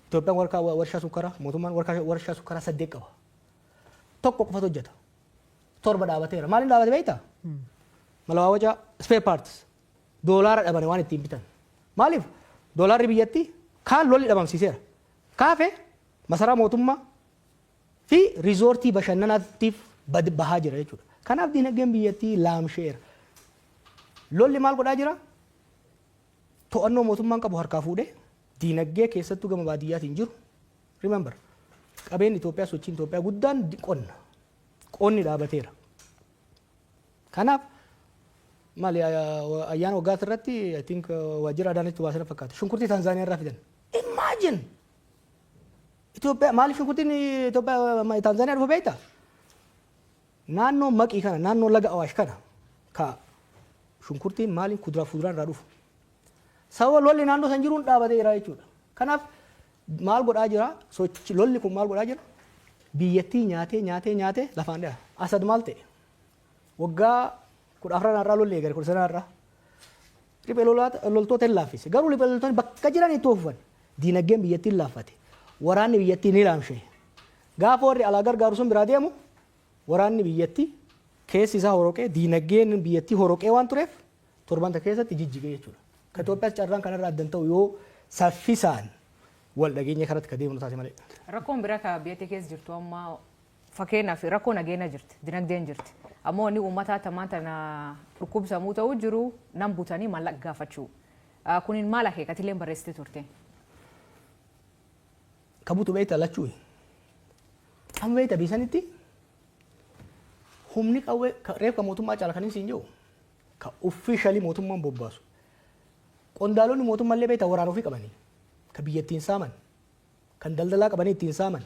S3: Itoophiyaan warshaa sukkaraa mootummaan warshaa sukkaraa 8 qaba. Tokko qofatu hojjeta. 7 dhaabateera. Maaliin dhaabate beektaa? Malawaawwaca spare parts doolaara dhabane waan ittiin bitan. Maaliif? Doolaarri biyyattii kaan lolli dhabamsiiseera. Kaafe masaraa mootummaa fi riizoortii bashannanaatiif bahaa jira jechuudha. Kanaaf dinagdeen biyyattii laamsheera. Lolli maal godhaa jira? To'annoo mootummaan qabu harkaa fuudhee dinagdee keessattuu gama baadiyyaatiin jiru. Remember qabeenyi Itoophiyaa sochiin Itoophiyaa guddaan qonna. Qonni dhaabateera. Kanaaf maali ayyaana waggaa irratti I think waajjira Adaanitti baasee fakkaata. Shunkurtii Tanzaaniyaa irraa fidan. Imagine Itoophiyaa maaliif shunkurtiin Itoophiyaa Tanzaaniyaa dhufa beektaa? Naannoo maqii kana naannoo laga Awaash kana ka shunkurtiin maaliin kuduraa fi fuduraan irraa dhufu. Sababa lolli naannoo san jiruun dhaabateera jechuudha. Kanaaf maal godhaa jira? Lolli kun maal godhaa jira? Biyyattii nyaatee lafaan dheera. Asad maal ta'e? Waggaa 14 irraa lolli eegale 19 irraa. Riphee loltoota hin laaffise. Garuu riphee loltoonni bakka jiran itti oofufan. Dinagdeen biyyattiin laaffate. Waraanni biyyattii ni laamshee. Gaafa warri alaa gargaaru sun biraa deemu waraanni biyyattii keessi isaa horoqee dinagdeen biyyattii horoqee waan tureef torbanta keessatti jijjigee jechuudha. Ka Itoophiyaas carraan kanarraa addan ta'u yoo saffisaan wal dhageenya kanatti ka deemnu taate malee.
S1: Rakkoon biraa ka biyyattii keessa jirtu amma fakkeenyaaf rakkoo nageenya jirti, dinagdeen jirti. Ammoo wanni uummataa tamaan tana dhukkubsamuu ta'uu jiru nan butanii maallaqa gaafachuu. Kuniin maal akeekatilee barreessitee turte?
S3: Ka butu beektaa lachuu. Amma beektaa biisanitti humni qawwee reefka mootummaa caala kan hin siin jiru ka officially mootummaan bobbaasu. Qondaalonni mootummaallee beektaa waraana ofii qabanii ka biyyattiin saaman kan daldalaa qabanii ittiin saaman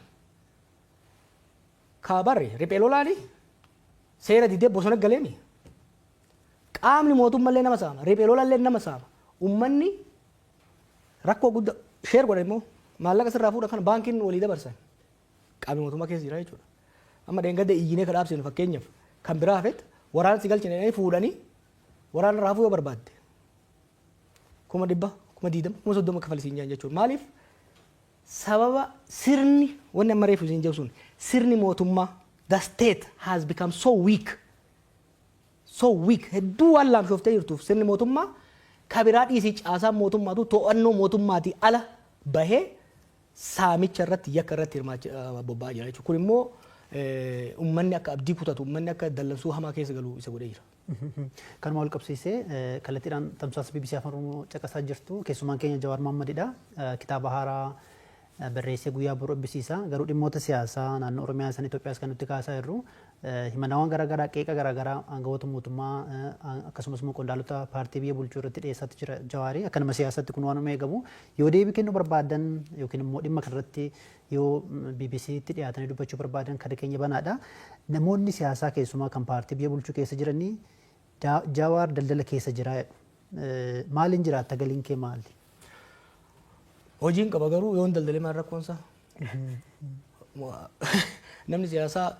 S3: ka barre riphee lolaanii seera didee bosona galeemi. Qaamni mootummaallee nama saama riphee lolaallee nama saama. Uummanni rakkoo guddaa sheer godhan immoo maallaqa sirraa fuudhan kan baankiin walii dabarsan qaamni mootummaa keessa jira jechuudha. Amma deengadda iyyinee ka dhaabsinu fakkeenyaaf kan biraa hafetti waraana si galchine fuudhanii waraana raafuu yoo barbaadde 100,000, 120,000, 130,000 jechuudha. Maaliif sababa sirni wanni amma reefu isin jedhu sun sirni mootummaa the state has become so weak hedduu waan laamshooftee jirtuuf sirni mootummaa kabiraa dhiisii caasaan mootummaatu to'annoo mootummaatii ala bahee saamicha irratti yakka irratti bobba'aa jira jechuudha. Kun immoo uummanni akka abdii kutatu uummanni akka dallansuu hamaa keessa galu isa godhee jira.
S2: Kanuma wal qabsiisee kallattiidhaan tamsaasa BBC Afaan Oromoo caqasaa jirtu keessumaan keenya Jawar Mohammadidha. Kitaaba haaraa barreessee guyyaa boruu eebbisiisa. Garuu dhimmoota siyaasaa naannoo Oromiyaa san Itoophiyaas kan nutti kaasaa jirru himannawwan garaagaraa qeeqa garaagaraa aangawoota mootummaa akkasumas immoo qondaalota paartii biyya bulchuu irratti dhiyeessaatti jira Jawaarii. Akkanuma siyaasatti kun waanuma eegamu yoo deebii kennuu barbaadan yookiin immoo dhimma kanarratti yoo BBCtti dhiyaatanii dubbachuu barbaadan kan keenya banaadha. Namoonni siyaasaa keessumaa kan paartii biyya bulchuu keessa jiranii Jawaar daldala keessa jira. Maaliin jiraatta galiin kee maali?
S3: Hojiin qaba garuu yoon daldalee maal rakkoonsa? Namni siyaasaa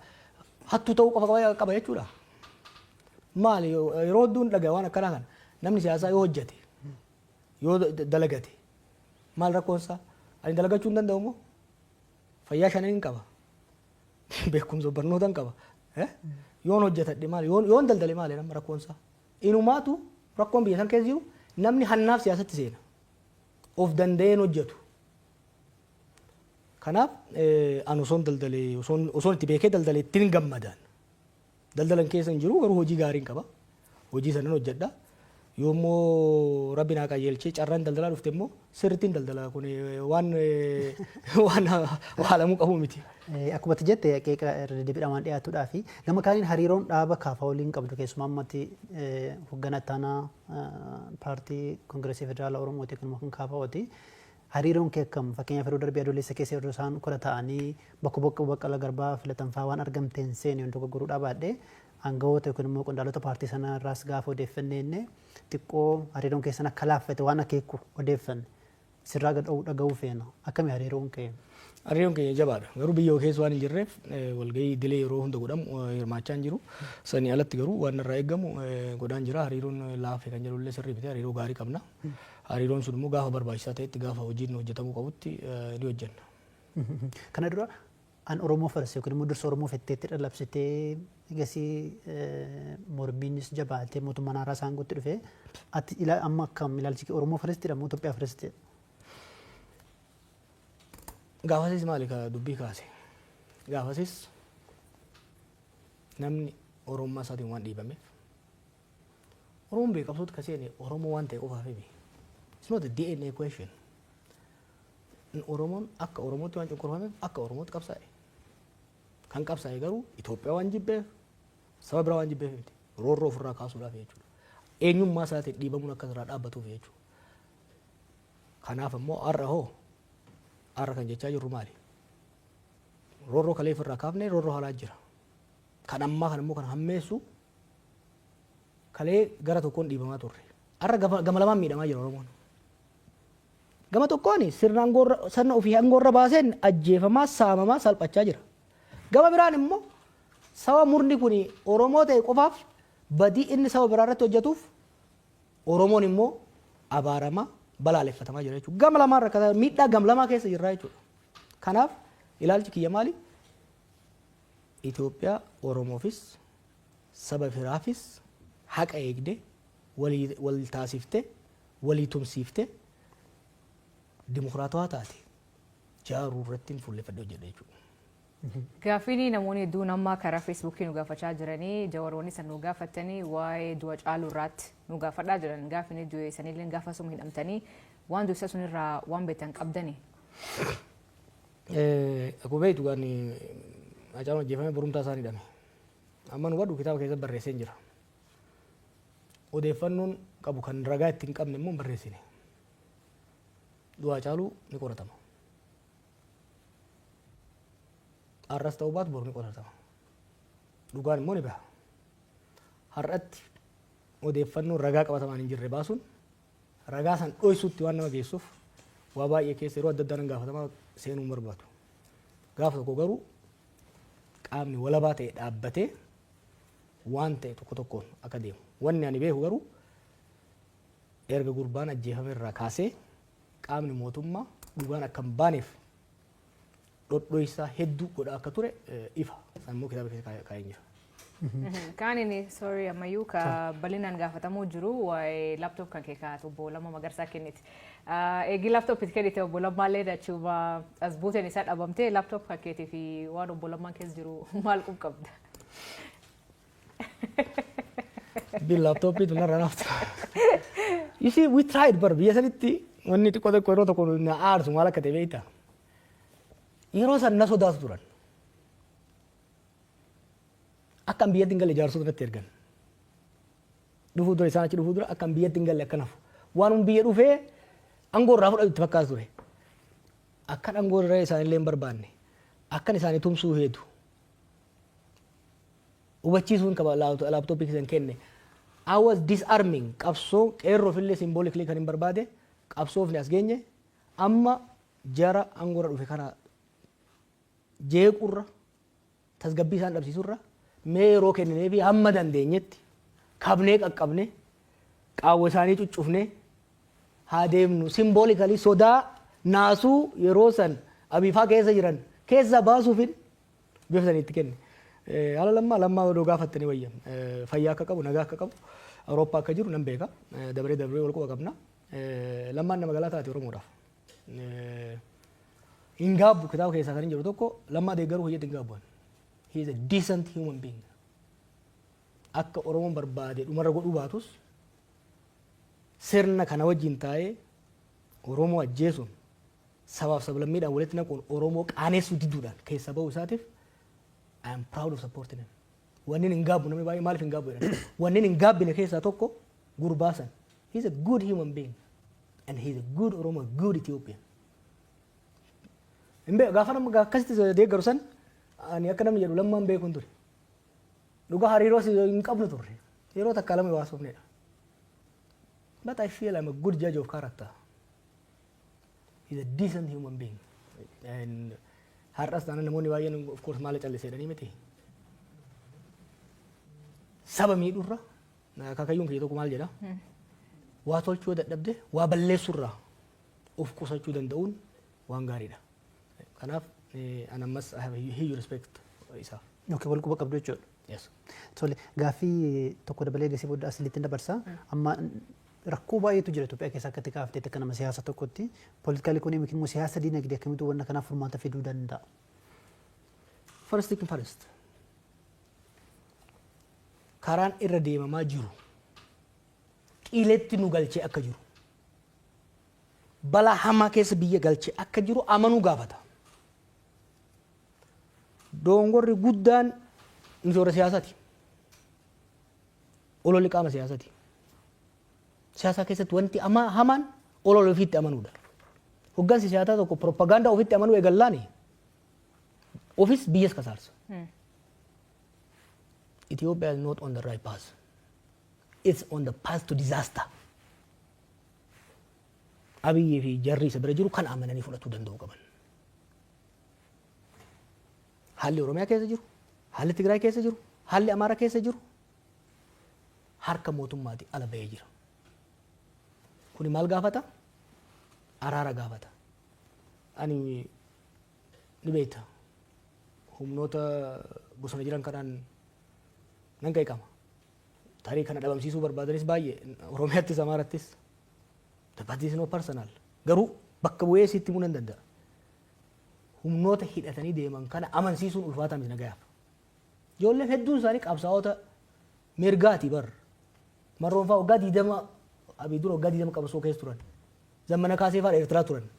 S3: hattuu ta'uu qaba jechuudha. Maali yeroo hedduun dhagaa waan akkanaa kana namni siyaasaa yoo hojjete yoo dalagate maal rakkoonsa? Ani dalagachuu hin danda'u moo? Fayyaa shaniin qaba. Beekumsa barnootaan qaba. Yoon hojjetadhe maali? Yoon daldale maali nama rakkoonsa? Inumaatu rakkoon biyya san keessa jiru namni hannaaf siyaasatti seena. Of danda'een hojjetu. Kanaaf ani osoon daldalee osoon itti beekee daldalee ittiin gammadaan. Daldalan keessa hin jiru garuu hojii gaarii qaba. Hojii sanan hojjedha. Yoommoo rabbi naa qajeelchee carraan daldalaa dhufte immoo sirrittiin daldalaa kun waan haalamuu qabu miti.
S2: Akkuma jette qeeqa irra deebiidhaan dhiyaatuudhaa fi gama kaaniin hariiroon dhaaba kaafaa waliin qabdu keessumaa ammatti hoogganaa taanaa paartii Koongireesii Federaalaa Oromooti kan kaafaa'ooti. Hariiroon kee akkam fakkeenyaaf yeroo darbii adoolessa keessa yeroo isaan kola ta'anii bakka Baqqalaa Garbaa filatan fa'aa waan argamteen seeni wantoota gurguruu dhaabadhe aangawoota yookiin immoo qondaalota paartii sanaa irraas gaafa odeeffannee xiqqoo hariiroon keessan akka laaffate waan akeeku odeeffanne sirraa dhaga'uu feena. Akkami hariiroon kee?
S3: Hariiroon keenya jabaadha. Garuu biyya keessa waan hin jirreef walgahii idilee yeroo hunda godhamu hirmaachaa hin jiru. Sanii alatti garuu waan irraa eegamu godhaan jira. Hariiroon laaffee kan jedhullee sirrii miti hariiroo gaarii qabna. Hariiroon sun immoo gaafa barbaachisaa ta'etti gaafa hojiin hojjetamuu qabutti ni hojjenna.
S2: Kana dura an Oromoo farsi yookiin immoo dursa Oromoo fetteetti dhalabsitee egasii mormiinis jabaatee mootummaan haaraa saanguutti dhufee ati amma akkam ilaalchi Oromoo farsiitidha moo Itoophiyaa farsiitidha?
S3: Gaafasis maali ka dubbii kaase? Gaafasis namni Oromummaa isaatiin waan dhiibameef Oromoon beekamtoota kaseen Oromoo waan ta'e qofaaf himi. It's not a DNA question. Oromoon akka Oromootti waan cunqurfameef akka Oromootti qabsaa'e. Kan qabsaa'e garuu Itoophiyaa waan jibbeef saba biraa waan jibbeef miti. Roorroo ofirraa kaasuudhaaf jechuudha. Eenyummaa isaatiin dhiibamuun akka irraa dhaabbatuuf jechuudha. Kanaaf immoo har'a kan jechaa jirru maali? Roorroo kalee ofirraa kaafnee roorroo haalaa jira. Kan ammaa kan immoo kan hammeessu kalee gara tokkoon dhiibamaa turre. Har'a gama lamaan miidhamaa jira Oromoon. Gama tokkoon sirna ofii aangoorra baaseen ajjeefamaa saamamaa salphachaa jira. Gama biraan immoo saba murni kun Oromoo ta'e qofaaf badii inni saba biraa irratti hojjetuuf Oromoon immoo abaaramaa balaaleffatamaa jira jechuudha. Gama lamaan rakkataa miidhaa gama lamaa keessa jirra jechuudha. Kanaaf ilaalchi kiyya maali? Itoophiyaa Oromoofis saba biraafis haqa eegdee wal taasiftee walii tumsiiftee dimokiraatawaa taate jaaruu irratti fuulleffadhee hojjedha jechuudha.
S1: Gaaffiin namoonni hedduun amma karaa Feesbuukii nu gaafachaa jiranii jawaroonni san nu gaafatanii waa'ee du'a Caaluu irratti nu gaafadhaa jiran gaaffiin du'e sanillee gaafa suma hidhamtanii waan du'e sun irraa waan beektan qabdani.
S3: Akkuma beektu kan Hacaaluun ajjeefamee borumtaa isaan hidhame. Amma nu wadhu kitaaba keessatti barreessee jira. Odeeffannoon qabu kan ragaa ittiin qabne immoo barreessine. Du'a Hacaaluu ni qoratama. Har'as ta'uu baatu boru ni qoratama. Dhugaan immoo ni baha. Har'atti odeeffannoon ragaa qabatamaan hin jirre baasuun ragaa san dhoysuutti waan nama geessuuf waa baay'ee keessa yeroo adda addaan gaafatamaa seenuu barbaadu. Gaafa tokko garuu qaamni walabaa ta'e dhaabbatee waan ta'e tokko tokkoon akka deemu. Wanni ani beeku garuu erga gurbaan ajjeefame irraa kaasee qaamni mootummaa dhugaan akka hin baaneef dhodhoisaa hedduu godha akka ture ifa sammuu kitaaba keessa kaa'ee jira.
S1: Kan inni sorry ammayyuu ka bal'inaan gaafatamuu jiru waa'ee laptop kan kee kaa'atu obbo Lammaa Magarsaa kenniti. Eegi laptop itti kennite obbo Lammaallee dachuuma as buuteen isaa dhabamtee laptop kan keetii fi waan obbo Lammaan keessa jiru maal qabda?
S3: Bil laptop itu narra naftu. You see, we tried bar biasa sanitti wanni xiqqoo tokko yeroo tokko na aarsu maal akka ta'e beektaa? Yeroo san na sodaatu turan. Akkan biyyatti hin galle jaarsota irratti ergan. Dhufuu dura isaan achi dhufuu dura akkan biyyatti hin galle akkanaaf. Waan biyya dhufee aangoo irraa fudhatu itti fakkaatu ture. Akkan aangoo irraa isaanillee hin barbaanne. Akkan isaanii tumsuu heetu. Hubachiisuun qaba laaptooppii keessan kenne. I was disarming qabsoo qeerroo fillee symbolically kan hin barbaade qabsoofni as geenye amma jara aangoo irra dhufe kana jeequrra tasgabbii isaan dhabsiisurra mee yeroo kenninee fi hamma dandeenyetti kabnee qaqqabne qaawwa isaanii cuccufne haa deemnu symbolically sodaa naasuu yeroo san abiifaa keessa jiran keessa baasuufin bifa saniitti kenne. Haala lammaa odoo gaafattanii wayya fayyaa akka qabu nagaa akka qabu Awurooppaa akka jiru nan beeka dabaree wal quba qabna lammaan nama galaa taate Oromoodhaaf. Hin gaabbu kitaaba keessaa kan hin jiru tokko lammaa deeggaruu hojjetu hin gaabbu'an. He is a decent human being. Akka Oromoon barbaade dhumarra godhuu baatus sirna kana wajjin taa'ee Oromoo ajjeesuun sabaaf sablammiidhaan walitti naquun Oromoo qaaneessuu didduudhaan keessa ba'uu isaatiif I am proud of supporting him. Wanni hin gaabbu namni baay'ee maaliif hin gaabbu jedhan. Wanni hin gaabbine keessaa tokko gurbaasan. He is a good human being and he is a good Oromo, a good Ethiopian. Gaafa nama akkasitti deeggaru san ani akka namni jedhu lammaan beekuun ture. Dhugaa hariiroo hin qabnu turre. Yeroo takka lama waasofnedha. But I feel I'm a good judge of character. He's a decent human being. And har'as taanaan namoonni baay'een of course maal calliseedhanii miti. Saba miidhurra akaakayyuun kiyya tokko maal jedha. Waa tolchuu dadhabde waa balleessurraa of qusachuu danda'uun waan gaariidha. Kanaaf an ammas I have a huge respect isaaf.
S2: Okay, wal quba qabdu jechuudha.
S3: Yes.
S2: Tole gaaffii tokko dabalee gasii booda asilitti dabarsa. Amma rakkoo baay'eetu jira Itoophiyaa keessa akkatti kaaftee akka nama siyaasa tokkotti political economic immoo siyaasa diinagdee akkamitti wanna kanaaf furmaata fiduu danda'a.
S3: First thing first. Karaan irra deemamaa jiru qileetti nu galchee akka jiru balaa hamaa keessa biyya galchee akka jiru amanuu gaafata. Dongorri guddaan misoora siyaasaati. Ololli qaama siyaasaati. Siyaasa keessatti wanti hamaan ololli ofiitti amanuudha. Hoggansi siyaasaa tokko propagaandaa ofiitti amanuu eegallaani ofis biyyas kasaarsa. Ethiopia is not on the right path. It's on the path to disaster. Abiyyee fi jarri isa bira jiru kan amananii fudhatuu danda'u qaban. Haalli Oromiyaa keessa jiru, haalli Tigraay keessa jiru, haalli Amaaraa keessa jiru harka mootummaatii ala bahee jira. Kuni maal gaafata? Araara gaafata. Ani ni beekta. Humnoota bosona jiran kanaan nan qeeqama. Tarii kana dhabamsiisuu barbaadanis baay'ee Oromiyaattis Amaarattis. That is no personal. Garuu bakka bu'ee sitti himuu nan danda'a. Humnoota hidhatanii deeman kana amansiisuun ulfaataa miti nagayaaf. Ijoolleen hedduun isaanii qabsaa'ota mirgaati bar. Marroonfaa waggaa 20 abii dura waggaa 20 qabsoo keessa turan. Zammana kaasee fa'aa Eertiraa turan.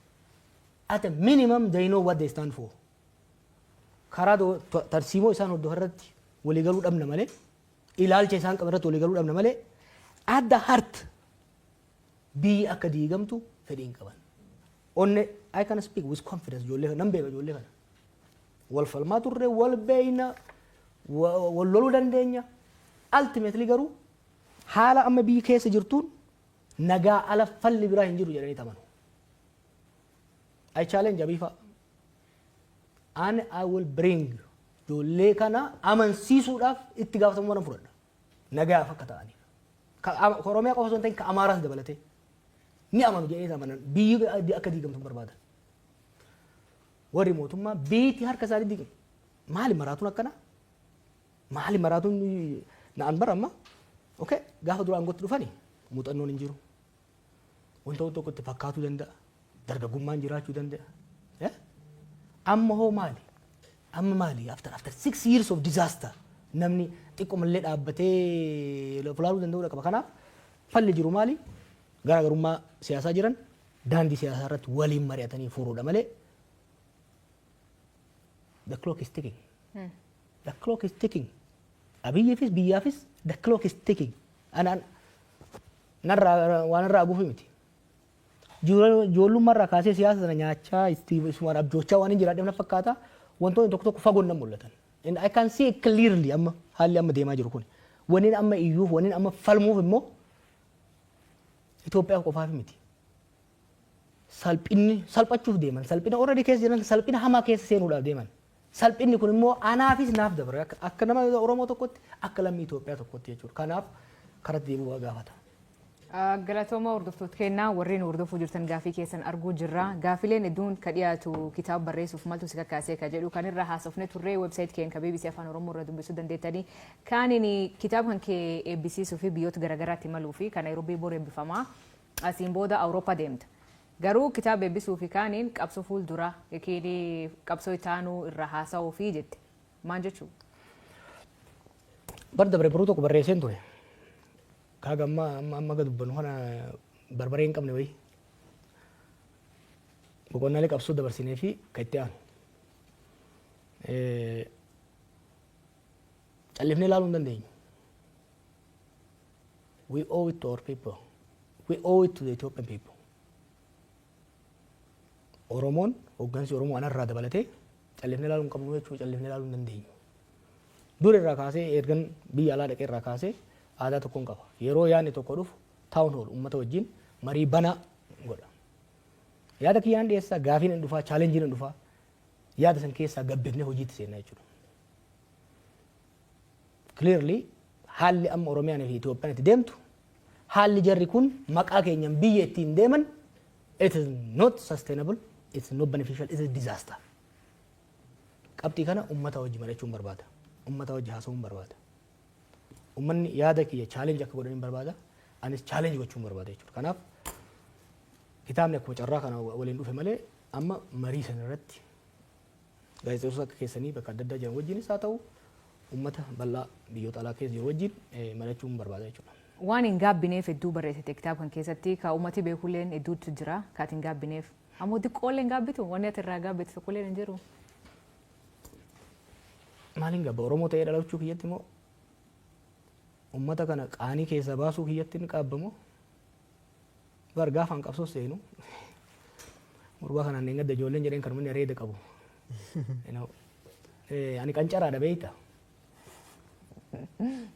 S3: At a minimum they know what they stand for. Karaa tarsiimoo isaan hordofan irratti waliigaluu dhabna malee ilaalcha isaan qaban irratti waliigaluu dhabna malee at the heart biyyi akka diigamtu fedhii hin qaban. Onne I can speak with confidence ijoollee nan beeka ijoollee kana. Wal falmaa turre wal beeyna wal loluu dandeenya. Ultimately garuu haala amma biyyi keessa jirtuun nagaa ala falli biraa hin jiru jedhanii tamanu. I challenge Abiifa. And I will bring ijoollee kana amansiisuudhaaf itti gaafatamummaa nan fudhadha. Nagaaf akka ta'aniif. Oromiyaa qofa osoo hin ta'in ka Amaaraas dabalatee. Ni amanu jedhee amanan biyyi akka diigamtu barbaadan. warri mootummaa beetii harka isaanii diqne maali maraatuun akkana maali maraatuun na'an baramma okay gaafa dura aangootti dhufani muuxannoon hin jiru wanta tokkotti fakkaatuu danda'a dargaggummaan jiraachuu danda'a amma hoo maali after 6 years of disaster namni xiqqoo mallee dhaabbatee fulaaluu danda'udha qaba kanaaf falli jiru maali garaagarummaa siyaasaa jiran daandii siyaasaa irratti waliin mari'atanii furuudha malee the clock is ticking. The clock is ticking. Abiyyafis biyyaafis the clock is ticking. Anaan waan irraa aguufi miti. Ijoollummaa irraa kaasee siyaasa sana nyaachaa waan abjoochaa waan hin jiraadheef na fakkaata wantoonni tokko tokko fagoon na mul'atan. And I can see clearly amma haalli amma deemaa jiru kun. Waniin amma iyyuuf waniin amma falmuuf immoo Itoophiyaaf qofaaf miti. Salphachuuf deeman salphina already keessa jiran salphina hamaa keessa seenuudhaaf deeman. Salphinni kun immoo anaafis naaf dabare akka nama Oromoo tokkotti akka lammii Itoophiyaa tokkotti jechuudha. Kanaaf karatti deemuu gaafata.
S1: Galatooma hordoftoota kennaa warreen hordofuu jirtan gaafii keessan arguu jirra. Gaafileen hedduun ka dhiyaatu kitaaba barreessuuf maltu si kakkaasee ka jedhu kan irra haasofne turree websaayit keenya ka BBC Afaan Oromoo irra dubbisuu dandeettanii kaanin kitaaba kan kee eebbisiisuu fi biyyoota garaagaraatti maluu fi kan Naayiroobii bor eebbifamaa asiin booda Awurooppaa deemta. Garuu kitaaba eebbisuu fi kaaniin qabsoo fuuldura yookiin qabsoo itaanuu irra haasa'uu fi jette maal jechuu?
S3: Bar dabre biroo tokko barreesseen ture. Kaaga amma gad dubbanu kana barbaree hin qabne wayii. Boqonnaalee qabsoo dabarsinee fi kan itti aanu. Callifnee ilaaluu hin dandeenyu. We owe it to our people. We owe it to the Ethiopian people. Oromoon hooggansi Oromoo anarraa dabalatee callifnee ilaaluu hin qabnu jechuudha callifnee ilaaluu hin dandeenyu. Dur irraa kaasee ergan biyya alaa dhaqee irraa kaasee aadaa tokkoon qaba. Yeroo yaadni tokko dhufu taawun hool uummata wajjin marii banaa godha. Yaada kiyyaan dhiyeessaa gaafiin hin dhufaa chaalenjiin hin dhufaa yaada san keessaa gabbifnee hojiitti seenna jechuudha. Clearly haalli amma Oromiyaan fi Itoophiyaan itti deemtu haalli jarri kun maqaa keenyan biyya ittiin deeman it is not sustainable. It's not beneficial. It's a disaster. Qabxii kana uummata wajji mari'achuun barbaada. Uummata wajji haasa'uun barbaada. Uummanni yaada kiyya challenge akka godhaniin barbaada. Anis challenge gochuun barbaada jechuudha. Kanaaf kitaabni akkuma carraa kana waliin dhufe malee amma marii sana irratti gaazexeessitoota akka keessanii bakka adda addaa jiran wajjinis haa ta'u uummata bal'aa biyyoota alaa keessa jiru wajjin mari'achuun barbaada jechuudha.
S1: Waan hin gaabbineef hedduu barreessite kitaaba kan keessatti ka uummati beekulleen hedduutu jira kaati hin gaabbineef. Ammoo xiqqoollee hin gaabbitu wanni ati irraa gaabbitu tokkollee hin jiru.
S3: Maaliin gabba Oromoo ta'ee dhalachuu kiyyatti immoo uummata kana qaanii keessa baasuu kiyyatti hin qaabbamu. Bar gaafa hin qabsoo seenu murbaa kanaan hin gadda ijoolleen jedheen kan manni areeda qabu. Ani qancaraadha beeyta.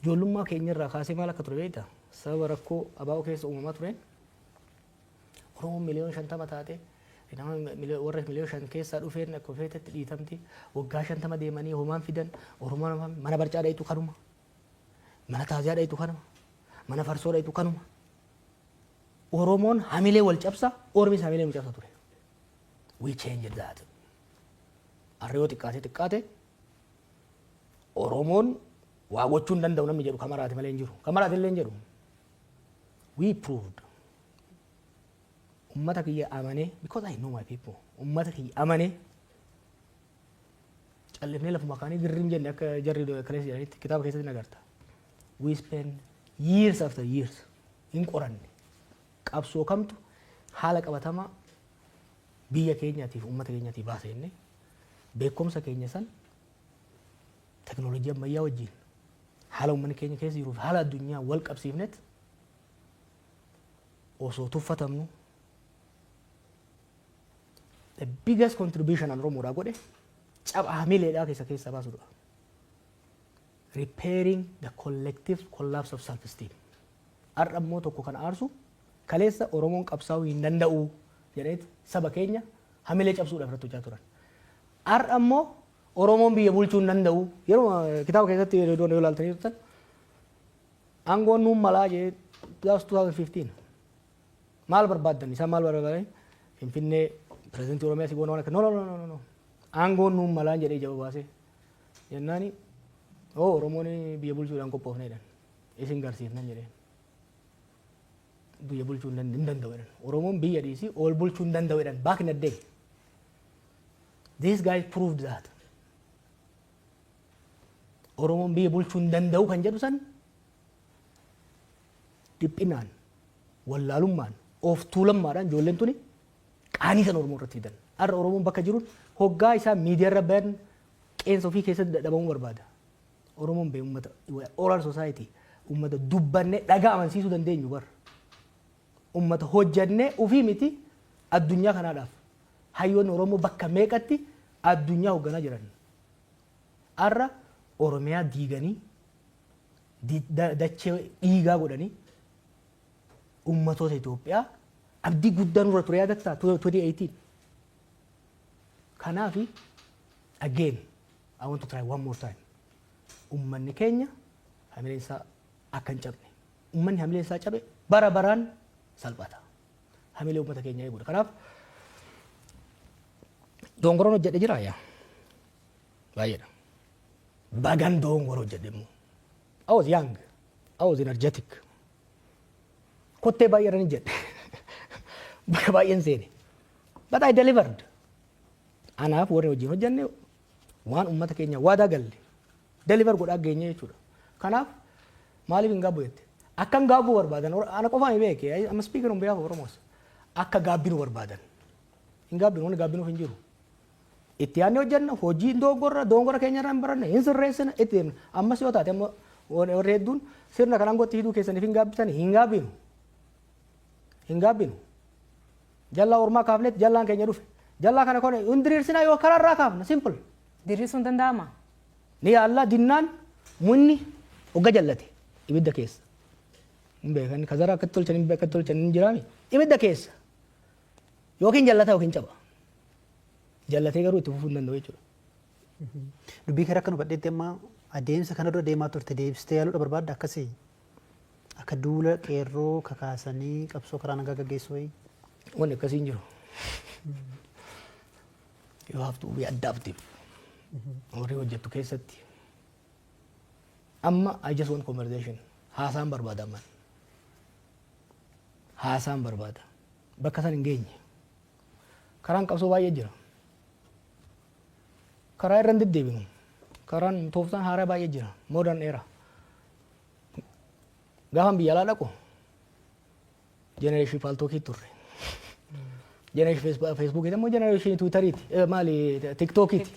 S3: Ijoollummaa keenya irraa kaasee maal akka ture beeyta. Sababa rakkoo abaa'oo keessa uumamaa tureen Oromoon miliyoona 50 taate warra miliyoona 5 keessaa dhufeen akka feetetti dhiitamti waggaa 50 deemanii homaan fidan Oromoon mana barcaa dhayitu kanuma mana taaziyaa dhayitu kanuma mana farsoo dhayitu kanuma Oromoon hamilee wal cabsa Oromis hamilee wal cabsa ture. We changed that. Arriyoo xiqqaate Oromoon waa gochuun danda'u namni jedhu kamaraati malee hin jiru. Kamaraati illee hin jedhu. We proved. Ummata kiyya amane because I know my people. Ummata kiyya amane callifnee lafa makaanii girriin jenne akka jarri kaleessa jedhanitti kitaaba keessatti nagarta. We spend years after years hin qoranne qabsoo kamtu haala qabatamaa biyya keenyaatiif ummata keenyaatiif baasenne beekumsa keenya san teknoolojii ammayyaa wajjin haala uummanni keenya keessa jiruuf haala addunyaa wal qabsiifnet osoo tuffatamnu the biggest contribution an Oromoodhaa godhe cabaa hamileedhaa keessa baasudha. Repairing the collective collapse of self-esteem. Har'a immoo tokko kan aarsu kaleessa Oromoon qabsaa'uu hin danda'u jedheet saba keenya hamilee cabsuudhaaf irratti hojjaa turan. Har'a immoo Oromoon biyya bulchuu hin danda'u yeroo kitaaba keessatti yoo ilaaltanii turtan aangoon nuun malaa jee 2015 maal barbaaddan isaan maal barbaadan Finfinnee pirezidantii Oromiyaa si goona waan akka no aangoon nuun malaan jedhee jaba baasee jennaani Oromoon biyya bulchuudhaan qophoofneedhaan isin garsiifnan jedheen. Biyya bulchuu hin danda'uudhaan Oromoon biyya dhiisii ol bulchuu hin danda'uudhaan back in the day. These guys proved that. Oromoon biyya bulchuu hin danda'u kan jedhu san dhiphinaan wallaalummaan of tuulammaadhaan ijoolleen tuni qaanii san Oromoo irratti fidan. Har'a Oromoon bakka jiruun hoggaa isaa miidiyaa irra bayan qeensa ofii keessatti dadhabamuu barbaada. Oromoon bee uummata oral society uummata dubbannee dhagaa amansiisuu dandeenyu bara. Uummata hojjannee ofii miti addunyaa kanaadhaaf. Hayyoonni Oromoo bakka meeqatti addunyaa hoogganaa jiran. Har'a Oromiyaa diiganii dachee dhiigaa godhanii ummatoota Itoophiyaa abdii guddaa nurra ture yaadattaa 2018. Kanaafi again I want to try one more time. Ummanni keenya hamileen isaa akka hin cabne. Ummanni hamileen isaa cabe bara baraan salphata. Hamilee ummata keenya eeguudha. Kanaaf dongoroon hojjedhe jira yaa. Baay'eedha. Bagan dongoroo hojjedhe immoo. I was young. I was energetic. Kottee baay'eedhaan jedhe. Bakka baay'een seene. But I delivered. Anaaf warri wajjin hojjenne waan ummata keenya waadaa galle deliver godhaa geenye jechuudha. Kanaaf maaliif hin gaabbu jette? Akka hin gaabbu barbaadan ana qofaan hin beeke. I'm speaking on behalf of Oromos. Akka gaabbinu barbaadan. Hin gaabbinu wanni gaabbinuuf hin jiru. Itti yaadne hojjenna hojii dongora keenya irraa hin baranne hin sirreessina itti deemna. Ammas yoo taate amma warri hedduun sirna kanaan gotti hidhuu keessaniif hin gaabbitan hin gaabbinu. Hin gaabbinu. Jallaa ormaa kaafnetti jallaan keenya dhufe. Jallaa kana kone hundiriirsinaa yoo karaarraa kaafna simple.
S1: Diriirsuun danda'ama.
S3: Ni alla dinnaan munni hogga jallate ibidda keessa. Hin beekan kazara akka tolchan hin beekan tolchan hin jiraami. Ibidda keessa. Yookiin jallata yookiin caba. Jallatee garuu itti fufuu hin danda'u jechuudha.
S2: Dubbii karaa akka nu badheetti amma adeemsa kana dura deemaa turte deebistee yaaluudha barbaadda akkasii akka duula qeerroo kakaasanii qabsoo karaa nagaa gaggeessu wayii.
S3: Wanni akkasii hin jiru. You have to be adaptive. Warri hojjettu keessatti. Amma I just want conversation. Haasaan barbaada man. Haasaan barbaada. Bakka san hin geenye. Karaan qabsoo baay'ee jira. Karaa irra hin deddeebinu. Karaan tooftaan haaraa baay'ee jira. Modern era. Gaafan biyya alaa dhaqu. Generation faaltookii turre. Generation Facebook itamoo generation Twitteriiti. Maali TikTokiiti.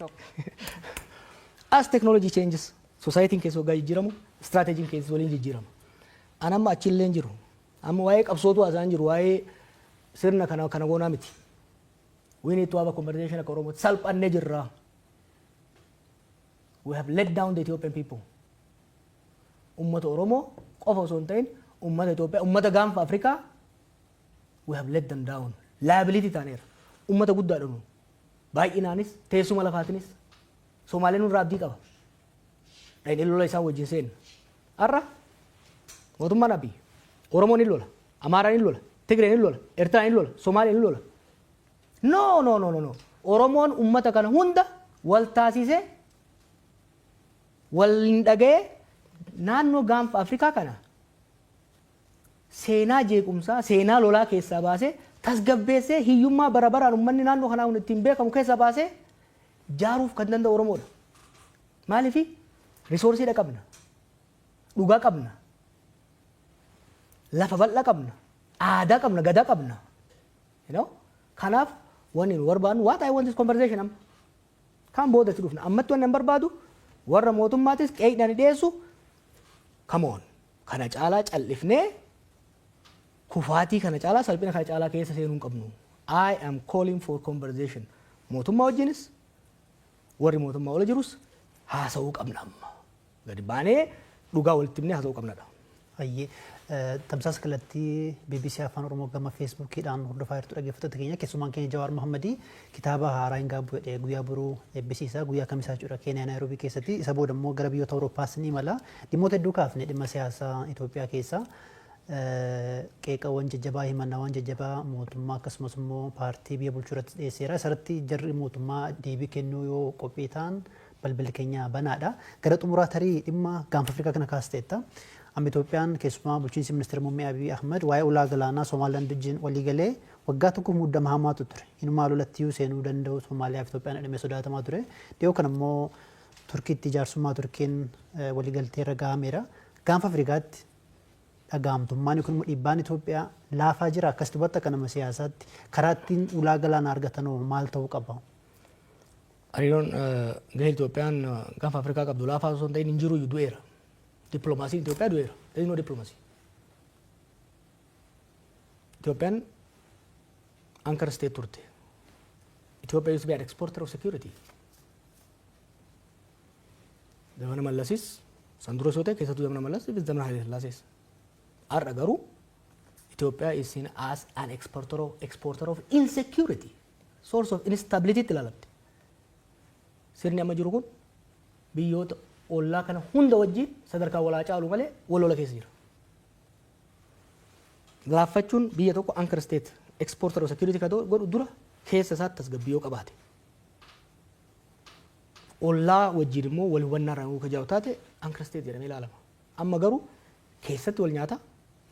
S3: As technology changes, society keessa waggaa jijjiiramu, strategy keessa waliin jijjiirama. An amma achillee hin jiru. Amma waa'ee qabsootu haasaan jiru, waa'ee sirna kana goonaa miti. We need to have a conversation akka Oromoo salphannee jirra. We have let down the Ethiopian people. Ummata Oromoo qofa osoo hin ta'in ummata Itoophiyaa, ummata gaanfa Afrikaa we have let them down. Liability taaneera. Ummata guddaadha nu. Baay'inaanis teessuma lafaatinis Somaaleen nurraa abdii qaba. Dhayin lola isaan wajjin seenna. Har'a mootummaan Abiy Oromoon hin lola, Amaaraan hin lola, Tigreen hin lola, Eertiraan hin lola, Somaaleen hin lola. No. Oromoon ummata kana hunda wal taasisee wal hin dhaga'ee naannoo gaanfa Afrikaa kana seenaa jeequmsaa, seenaa lolaa keessaa baasee tasgabbeessee hiyyummaa bara baraan ummanni naannoo kanaa ittiin beekamu keessaa baasee jaaruuf kan danda'u Oromoodha. Maaliif risoorsiidha qabna, dhugaa qabna, lafa bal'aa qabna, aadaa qabna, gadaa qabna. Kanaaf wanni nu barbaadnu what I want this conversation amma. Kan boodatti dhufna. Ammatti wanni an barbaadu warra mootummaatis qeeydhaan dhiyeessu come on kana caalaa callifnee kufaatii kana caalaa salphina kana caalaa keessa seenuu hin qabnu. I am calling for conversation. Mootummaa wajjinis warri mootummaa ola jirus haasa'uu qabna amma. Gadi baanee dhugaa walitti himnee haasa'uu qabnadha.
S2: Ayyee tamsaasa kallattii BBC Afaan Oromoo gama Facebookiidhaan hordofaa jirtu dhaggeeffattoota keenya keessumaan keenya Jowar Mohammad kitaaba haaraa hin gaabbu jedhee guyyaa boruu eebbisiisa guyyaa kamisaa jechuudha Keeniyaa Naayiroobii keessatti isa booda immoo gara biyyoota Awuroopaas ni imala dhimmoota hedduu kaafne dhimma siyaasaa Itoophiyaa keessaa qeeqawwan jajjabaa himannaawwan jajjabaa mootummaa akkasumas immoo paartii biyya bulchuu irratti dhiyeesseera. Isarratti jarri mootummaa deebii kennuu yoo qophii ta'an balballi keenya banaadha. Gara xumuraa tarii dhimma gaanfa Afrikaa kana kaasteetta. Amma Itoophiyaan keessumaa bulchiinsi ministeera muummee Abiy Ahmed waa'ee ulaa galaanaa Somaalilaand wajjin walii galee waggaa tokko muddama hamaatu ture. Inumaa lolattiyyuu seenuu danda'u Somaaliyaa fi Itoophiyaan jedhamee sodaatamaa ture. Dhiyoo kana immoo Turkiitti ijaarsummaa Turkiin waliigaltee irra gahameera. Gaanfa Afrikaatti dhagahamtummaan yookiin dhiibbaan Itoophiyaa laafaa jira akkasitti hubatta kanama siyaasaatti karaa ittiin ulaa galaanaa argatanoo maal ta'uu qaba?
S3: Hariiroon gahee Itoophiyaan gaanfa Afrikaa qabdu laafaa osoo hin ta'in hin jiru du'eera. Diplomaasiin Itoophiyaa du'eera. There is no diplomacy. Itoophiyaan anchor state turte. Ethiopia used to be an exporter of security. Zamana Mallasis, Sandro Sote, keessattuu zamana Mallas, fi zamana Haile Sillaasees. Har'a garuu Ethiopia is seen as an exporter of insecurity, source of instability itti ilaalamte. Sirni amma jiru kun biyyoota ollaa kana hunda wajjin sadarkaa walaa caalu malee wal lola keessa jira. Laaffachuun biyya tokko anchor state exporter of security ka godhu dura keessa isaatti tasgabbii yoo qabaate. Ollaa wajjin immoo wal hubannaa irraa kan jiru taate anchor state jedhamee ilaalama. Amma garuu keessatti wal nyaata,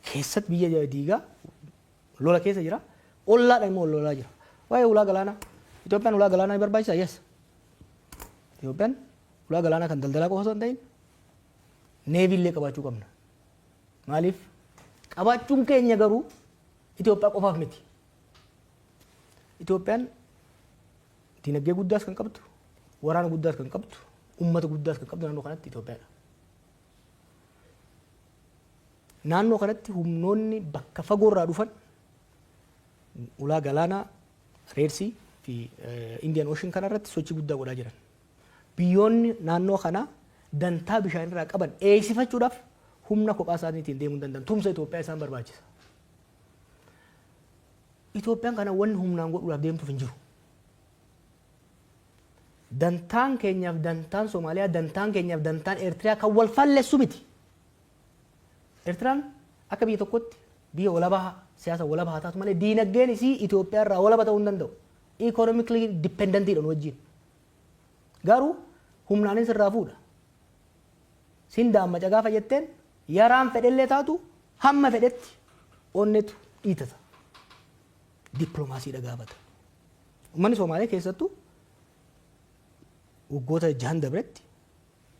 S3: keessatti biyya diigaa lola keessa jira, ollaadhaan immoo lolaa jira. Waa'ee ulaa galaanaa, Itoophiyaan ulaa galaanaa ni barbaachisa? Yes. Itoophiyaan ulaa galaanaa kan daldalaa qofa osoo hin ta'in neevii illee qabaachuu qabna. Maaliif? Qabaachuun keenya garuu Itoophiyaa qofaaf miti. Itoophiyaan dinagdee guddaas kan qabdu, waraana guddaas kan qabdu, uummata guddaas kan qabdu naannoo kanatti Itoophiyaadha. Naannoo kanatti humnoonni bakka fagoo irraa dhufan ulaa galaanaa Red Sea fi Indian Ocean kana irratti sochii guddaa godhaa jiran. Biyyoonni naannoo kanaa dantaa bishaan irraa qaban eegsifachuudhaaf humna kophaa isaaniitiin deemuu danda'an. Tumsa Itoophiyaa isaan barbaachisa. Itoophiyaan kana wanni humnaan godhuudhaaf deemtuuf hin jiru. Dantaan keenyaaf dantaan Somaaliyaa, dantaan keenyaaf dantaan Eertiriyaa kan wal falleessu miti. Eertiraan akka biyya tokkotti biyya walabaa siyaasa walabaa taatu malee diinagdeen isii Itoophiyaa irraa walaba ta'uu hin danda'u. Economically dependentiidhaan wajjin. Garuu humnaanin sirraa fuudha. Sin daammaca gaafa jetteen yaraan fedhellee taatu hamma fedhetti onnetu dhiitata. Dippiloomaasiidha gaafata. Uummanni Somaaliyaa keessattuu waggoota jahan dabretti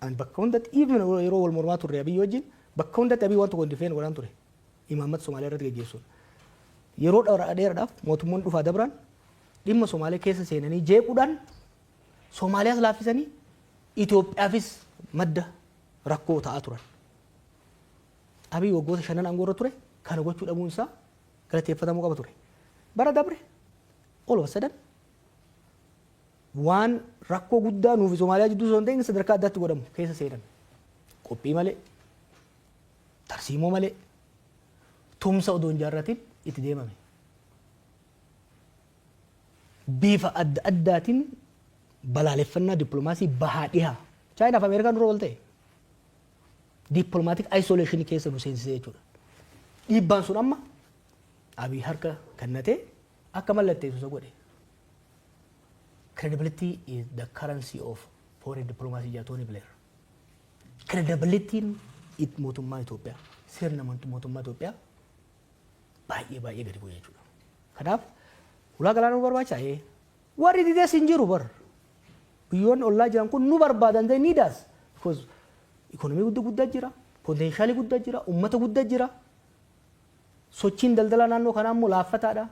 S3: ani bakka hundatti yeroo wal mormaa turre Abiy wajjin bakka hundatti Abiy waan tokko hin difeen godhaan ture. Imaammata Somaaliyaa irratti gaggeessuun. Yeroo dheeraadhaaf mootummoonni dhufaa dabran dhimma Somaaliyaa keessa seenanii jeequudhaan Somaaliyaas laaffisanii Itoophiyaafis madda rakkoo ta'aa turan. Abiy waggoota 5 aangoo irra ture kana gochuu dhabuun isaa galateeffatamuu qaba ture. Bara dabre all of a sudden waan rakkoo guddaa nuufi Somaaliyaa jidduu osoo hin ta'in sadarkaa addaatti godhamu keessa seenan. Qophii malee, tarsiimoo malee, tumsa odoo hin jaarratiin itti deemame. Bifa adda addaatiin balaaleffannaa dippiloomaasii bahaa dhihaa. Chaayinaa fi Ameerikaan dura wal ta'e. Dippiloomaatiik ayisoleeshinii keessa nu seensisee jechuudha. Dhiibbaan sun amma Abiy harka kennatee akka mallatteessu isa godhe. Credibility is the currency of foreign diplomacy jedha Tony Blair. Credibilityin mootummaa Itoophiyaa, sirna mootummaa Itoophiyaa baay'ee gadi bu'ee jechuudha. Kanaaf ulaa galaanaa nu barbaachisa. Warri didees hin jiru bar. Biyyoonni ollaa jiran kun nu barbaadan ta'e ni daas. Because ikonomii guddaa jira, potentiaalii guddaa jira, uummata guddaa jira. Sochiin daldala naannoo kanaa immoo laaffataadha.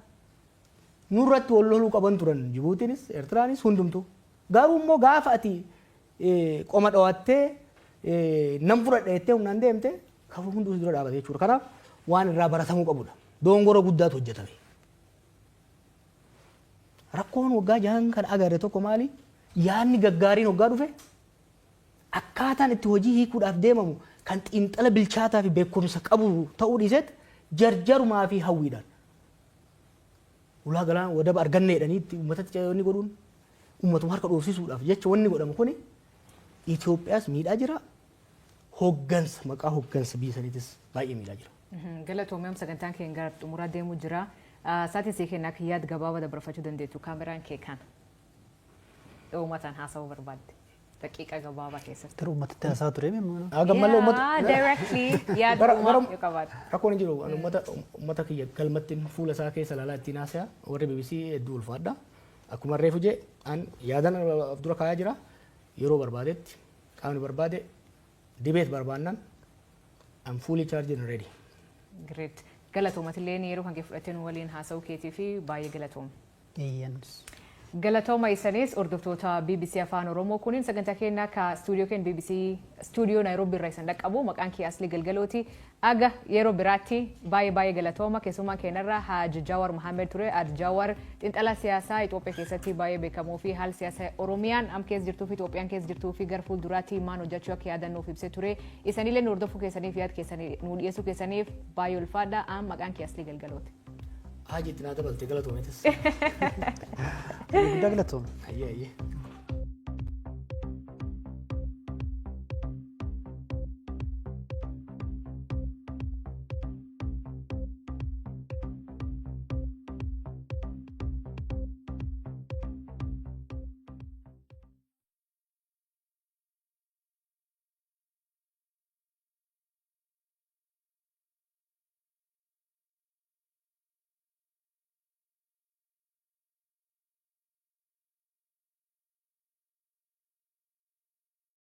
S3: Nurratti wal loluu qaban turan Jibuutiinis, Eertiraanis hundumtu. Garuu immoo gaafa ati qoma dhawattee nam fudhadha jettee humnaan deemte kafuu hunduu dura dhaabate jechuudha. Kanaaf waan irraa baratamuu qabudha. Dongora guddaatu hojjetame. Rakkoon waggaa jahan kan agarre tokko maali? Yaanni gaggaariin waggaa dhufe akkaataan itti hojii hiikuudhaaf deemamu kan xiinxala bilchaataa fi beekumsa qabu ta'uu dhiiseet jarjarumaa fi hawwiidhaan. Ulaa galaanaa wadaba arganne jedhanii itti uummatatti wanni godhuun uummatuma harka dhoofsisuudhaaf jecha wanni godhamu kuni Itoophiyaas miidhaa jira. Hoggansa maqaa hoggansa biyya saniitis baay'ee miidhaa jira.
S1: Galatoomiyam sagantaan keenya gara xumuraa deemuu jira. Saatiin sii kennaa kiyyaad gabaabaa dabarfachuu dandeettu kaameraan kee kan uummataan haasawuu barbaadde. Daqiiqa gabaabaa keessatti.
S2: Tara uummata haasaa ture meemmoo.
S3: Gammallee uummata.
S1: Directly yaada uumaa yoo qabaatu.
S3: Rakkoon hin jiru uummata kiyya galmatti fuula isaa keessa ilaalaa ittiin haasa'aa warri BBC hedduu ulfaadha. Akkuma reefu jee an yaadan dura kaayaa jira yeroo barbaadetti qaamni barbaade dibeet barbaannan I'm fully charged and ready.
S1: Great. Galatoomatillee yeroo kan kee fudhateen waliin haasa'uu keetii fi baay'ee galatooma. Galatooma isaaniis hordoftoota BBC Afaan Oromoo kuniin sagantaa keenyaa ka stuudiyoo keenya BBC stuudiyoo Naayiroobii irraa isin dhaqqabu maqaan kee Aslii Galgalooti. Aga yeroo biraatti baay'ee galatooma keessumaa keenyarraa Haji Jowar Mohammad ture. Haji Jowar xiinxalaa siyaasaa Itoophiyaa keessatti baay'ee beekamoo fi haala siyaasaa Oromiyaan am keessa jirtuu fi Itoophiyaan keessa jirtuu fi gara fuulduraatti maal hojjechuu akka yaadannoof ibsee ture. Isanillee nu hordofuu keessaniif yaada keessanii nu dhiyeessuu keessaniif baay'ee ulfaadha. Am maqaan kee Aslii Galgalooti.
S3: Haji itti naa dabalte galatoometis.
S2: Guddaa galatooma.
S3: Ayyee.